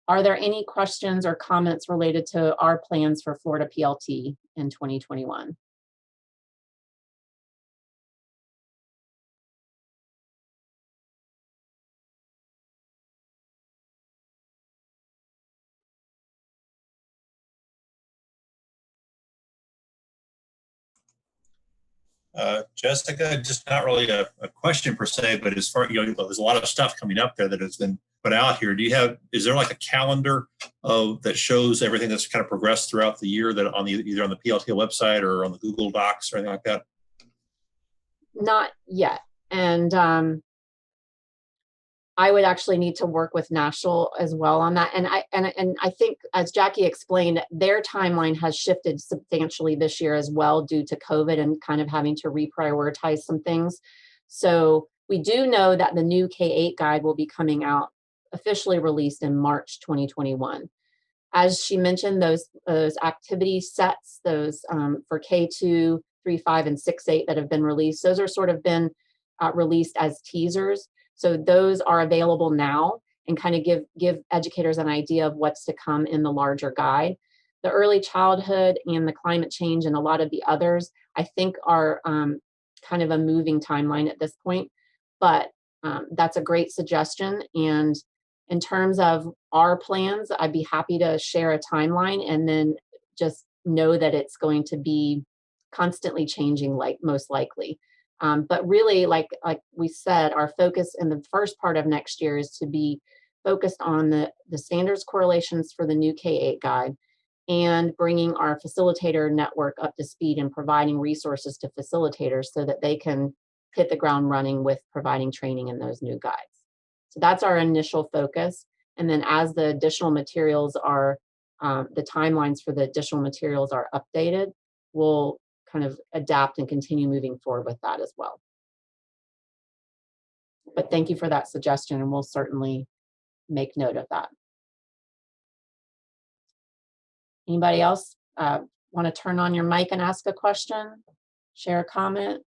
are there any questions or comments related to our plans for Florida PLT in 2021? Jessica, just not really a question per se, but as far, there's a lot of stuff coming up there that has been put out here. Is there like a calendar that shows everything that's kind of progressed throughout the year that either on the PLT website or on the Google Docs or anything like that? Not yet. And I would actually need to work with National as well on that. And I think, as Jackie explained, their timeline has shifted substantially this year as well due to COVID and kind of having to reprioritize some things. So we do know that the new K-8 guide will be coming out, officially released in March 2021. As she mentioned, those activity sets, those for K2, 3, 5, and 6, 8 that have been released, those are sort of been released as teasers. So those are available now and kind of give educators an idea of what's to come in the larger guide. The early childhood and the climate change and a lot of the others, I think, are kind of a moving timeline at this point, but that's a great suggestion. And in terms of our plans, I'd be happy to share a timeline and then just know that it's going to be constantly changing, like most likely. But really, like we said, our focus in the first part of next year is to be focused on the standards correlations for the new K-8 guide and bringing our facilitator network up to speed and providing resources to facilitators so that they can hit the ground running with providing training in those new guides. So that's our initial focus. And then as the additional materials are, the timelines for the additional materials are updated, we'll kind of adapt and continue moving forward with that as well. But thank you for that suggestion, and we'll certainly make note of that. Anybody else want to turn on your mic and ask a question, share a comment?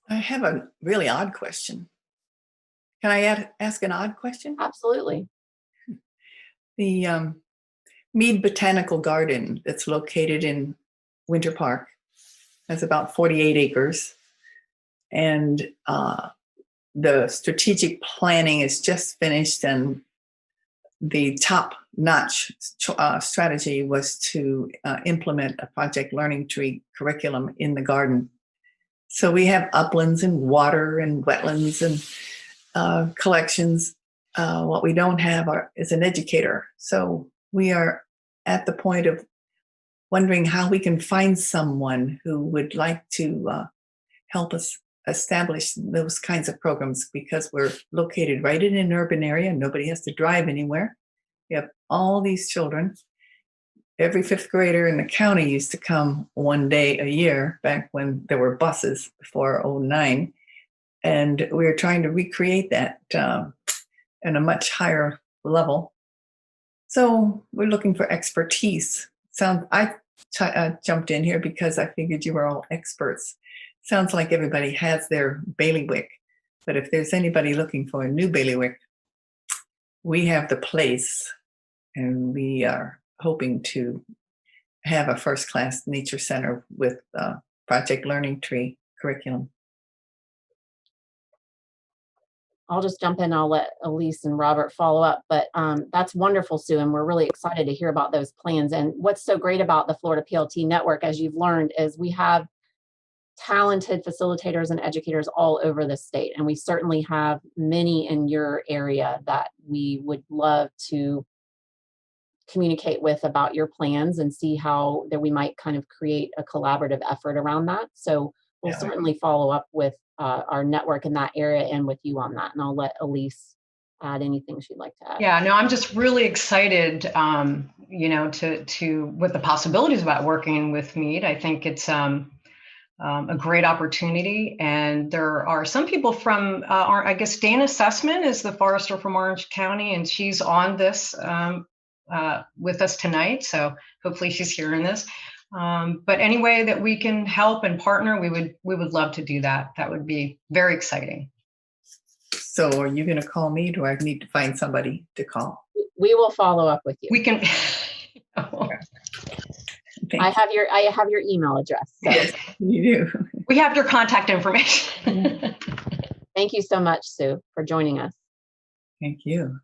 I have a really odd question. Can I ask an odd question? Absolutely. The Mead Botanical Garden that's located in Winter Park has about 48 acres. And the strategic planning is just finished, and the top-notch strategy was to implement a project learning tree curriculum in the garden. So we have uplands and water and wetlands and collections. What we don't have is an educator. So we are at the point of wondering how we can find someone who would like to help us establish those kinds of programs, because we're located right in an urban area. Nobody has to drive anywhere. We have all these children. Every fifth grader in the county used to come one day a year back when there were buses before 2009. And we're trying to recreate that in a much higher level. So we're looking for expertise. I jumped in here because I figured you were all experts. Sounds like everybody has their bailiwick, but if there's anybody looking for a new bailiwick, we have the place, and we are hoping to have a first-class nature center with project learning tree curriculum. I'll just jump in. I'll let Elise and Robert follow up, but that's wonderful, Sue, and we're really excited to hear about those plans. And what's so great about the Florida PLT network, as you've learned, is we have talented facilitators and educators all over the state, and we certainly have many in your area that we would love to communicate with about your plans and see how that we might kind of create a collaborative effort around that. So we'll certainly follow up with our network in that area and with you on that. And I'll let Elise add anything she'd like to add. Yeah, no, I'm just really excited, you know, to with the possibilities about working with Mead. I think it's a great opportunity, and there are some people from I guess Dana Sussman is the forester from Orange County, and she's on this with us tonight. So hopefully she's hearing this. But any way that we can help and partner, we would love to do that. That would be very exciting. So are you going to call me? Do I need to find somebody to call? We will follow up with you. We can. I have your email address. So. Yes, you do. We have your contact information. Thank you so much, Sue, for joining us. Thank you.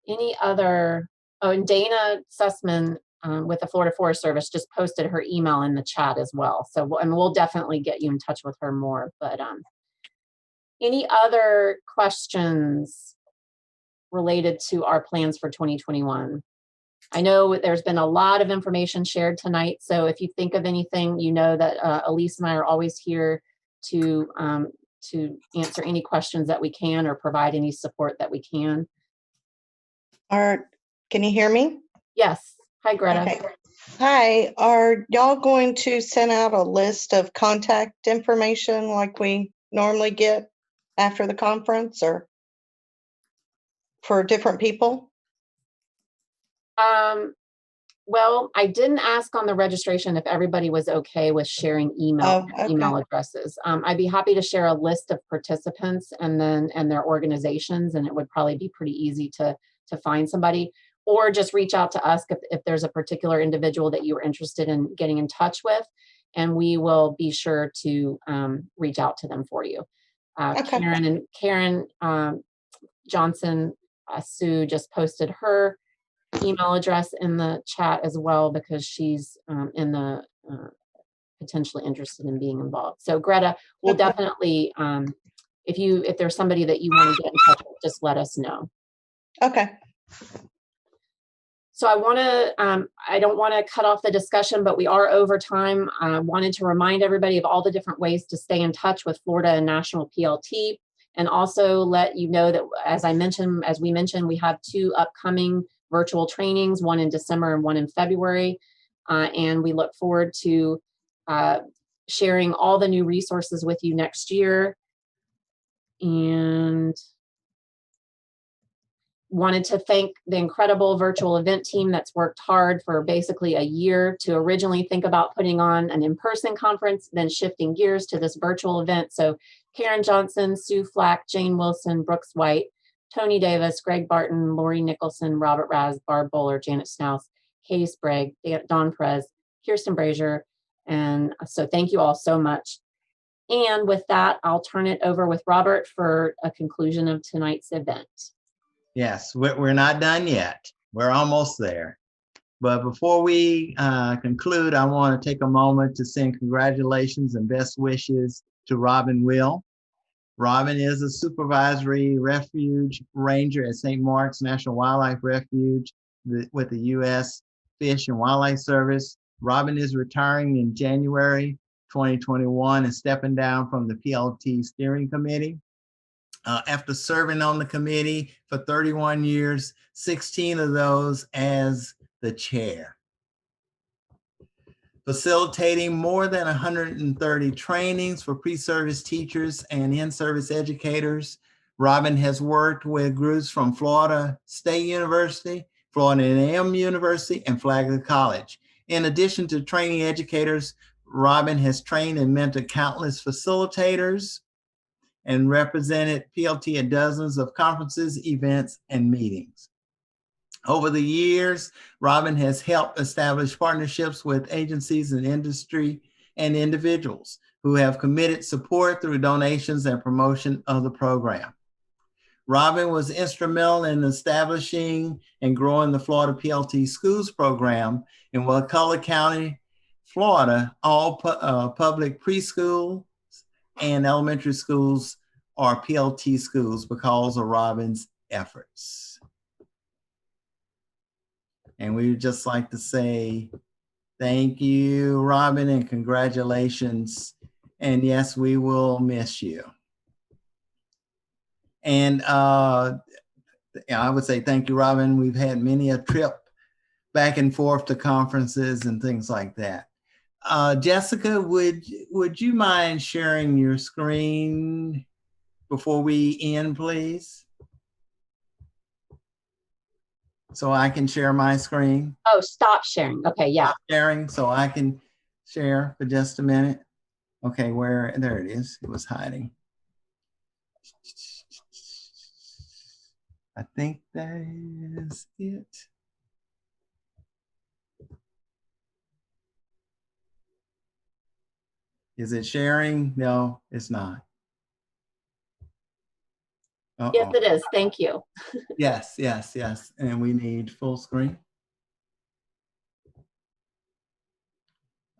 Any other, oh, and Dana Sussman with the Florida Forest Service just posted her email in the chat as well. So, and we'll definitely get you in touch with her more, but any other questions related to our plans for 2021? I know there's been a lot of information shared tonight, so if you think of anything, you know that Elise and I are always here to answer any questions that we can or provide any support that we can. Can you hear me? Yes. Hi, Greta. Okay. Hi. Are y'all going to send out a list of contact information like we normally get after the conference, or for different people? Well, I didn't ask on the registration if everybody was okay with sharing email addresses. I'd be happy to share a list of participants and their organizations, and it would probably be pretty easy to find somebody, or just reach out to us if there's a particular individual that you are interested in getting in touch with, and we will be sure to reach out to them for you. Karen Johnson, Sue just posted her email address in the chat as well, because she's potentially interested in being involved. So Greta, we'll definitely, if there's somebody that you want to get in touch with, just let us know. Okay. So I don't want to cut off the discussion, but we are over time. I wanted to remind everybody of all the different ways to stay in touch with Florida and National PLT, and also let you know that, as we mentioned, we have 2 upcoming virtual trainings, one in December and one in February. And we look forward to sharing all the new resources with you next year. And wanted to thank the incredible virtual event team that's worked hard for basically a year to originally think about putting on an in-person conference, then shifting gears to this virtual event. So Karen Johnson, Sue Flack, Jane Wilson, Brooks White, Tony Davis, Greg Barton, Lori Nicholson, Robert Raz, Barb Bowler, Janet Schnaus, Katie Sprague, Don Perez, Kirsten Brazier. And so thank you all so much. And with that, I'll turn it over with Robert for a conclusion of tonight's event. Yes, we're not done yet. We're almost there. But before we conclude, I want to take a moment to send congratulations and best wishes to Robin Will. Robin is a supervisory refuge ranger at St. Mark's National Wildlife Refuge with the U.S. Fish and Wildlife Service. Robin is retiring in January 2021 and stepping down from the PLT steering committee. After serving on the committee for 31 years, 16 of those as the chair. Facilitating more than 130 trainings for pre-service teachers and in-service educators, Robin has worked with groups from Florida State University, Florida A&M University, and Flagler College. In addition to training educators, Robin has trained and mentored countless facilitators and represented PLT at dozens of conferences, events, and meetings. Over the years, Robin has helped establish partnerships with agencies and industry and individuals who have committed support through donations and promotion of the program. Robin was instrumental in establishing and growing the Florida PLT Schools program in Wakulla County, Florida. All public preschool and elementary schools are PLT schools because of Robin's efforts. And we would just like to say thank you, Robin, and congratulations. And yes, we will miss you. And I would say thank you, Robin. We've had many a trip back and forth to conferences and things like that. Jessica, would you mind sharing your screen before we end, please? So I can share my screen. Oh, stop sharing. Okay, yeah. Stop sharing so I can share for just a minute. Okay, there it is. It was hiding. I think that is it. Is it sharing? No, it's not. Yes, it is. Thank you. Yes, yes, yes. And we need full screen.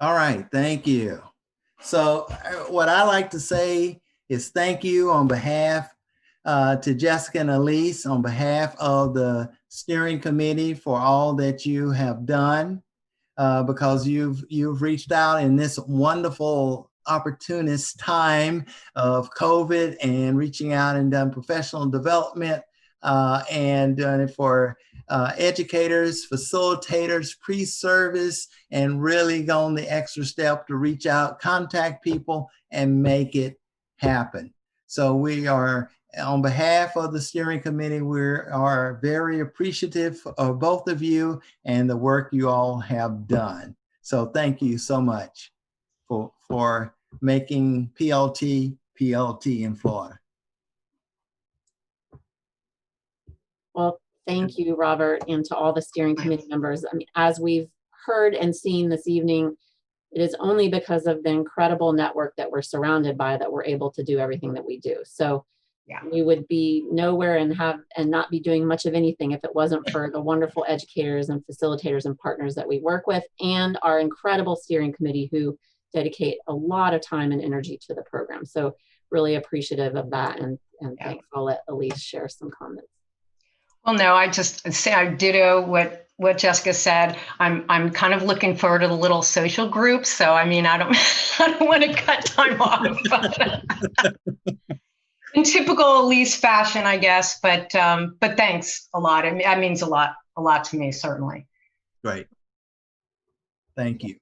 All right, thank you. So what I like to say is thank you on behalf to Jessica and Elise, on behalf of the steering committee for all that you have done, because you've reached out in this wonderful opportunist time of COVID and reaching out and done professional development and done it for educators, facilitators, pre-service, and really gone the extra step to reach out, contact people, and make it happen. So we are, on behalf of the steering committee, we are very appreciative of both of you and the work you all have done. So thank you so much for making PLT in Florida. Well, thank you, Robert, and to all the steering committee members. I mean, as we've heard and seen this evening, it is only because of the incredible network that we're surrounded by that we're able to do everything that we do. So we would be nowhere and not be doing much of anything if it wasn't for the wonderful educators and facilitators and partners that we work with, and our incredible steering committee who dedicate a lot of time and energy to the program. So really appreciative of that, and thanks. I'll let Elise share some comments. Well, no, I just say I ditto what Jessica said. I'm kind of looking forward to the little social groups. So I mean, I don't want to cut time off. In typical Elise fashion, I guess. But thanks a lot. I mean, that means a lot to me, certainly. Great. Thank you.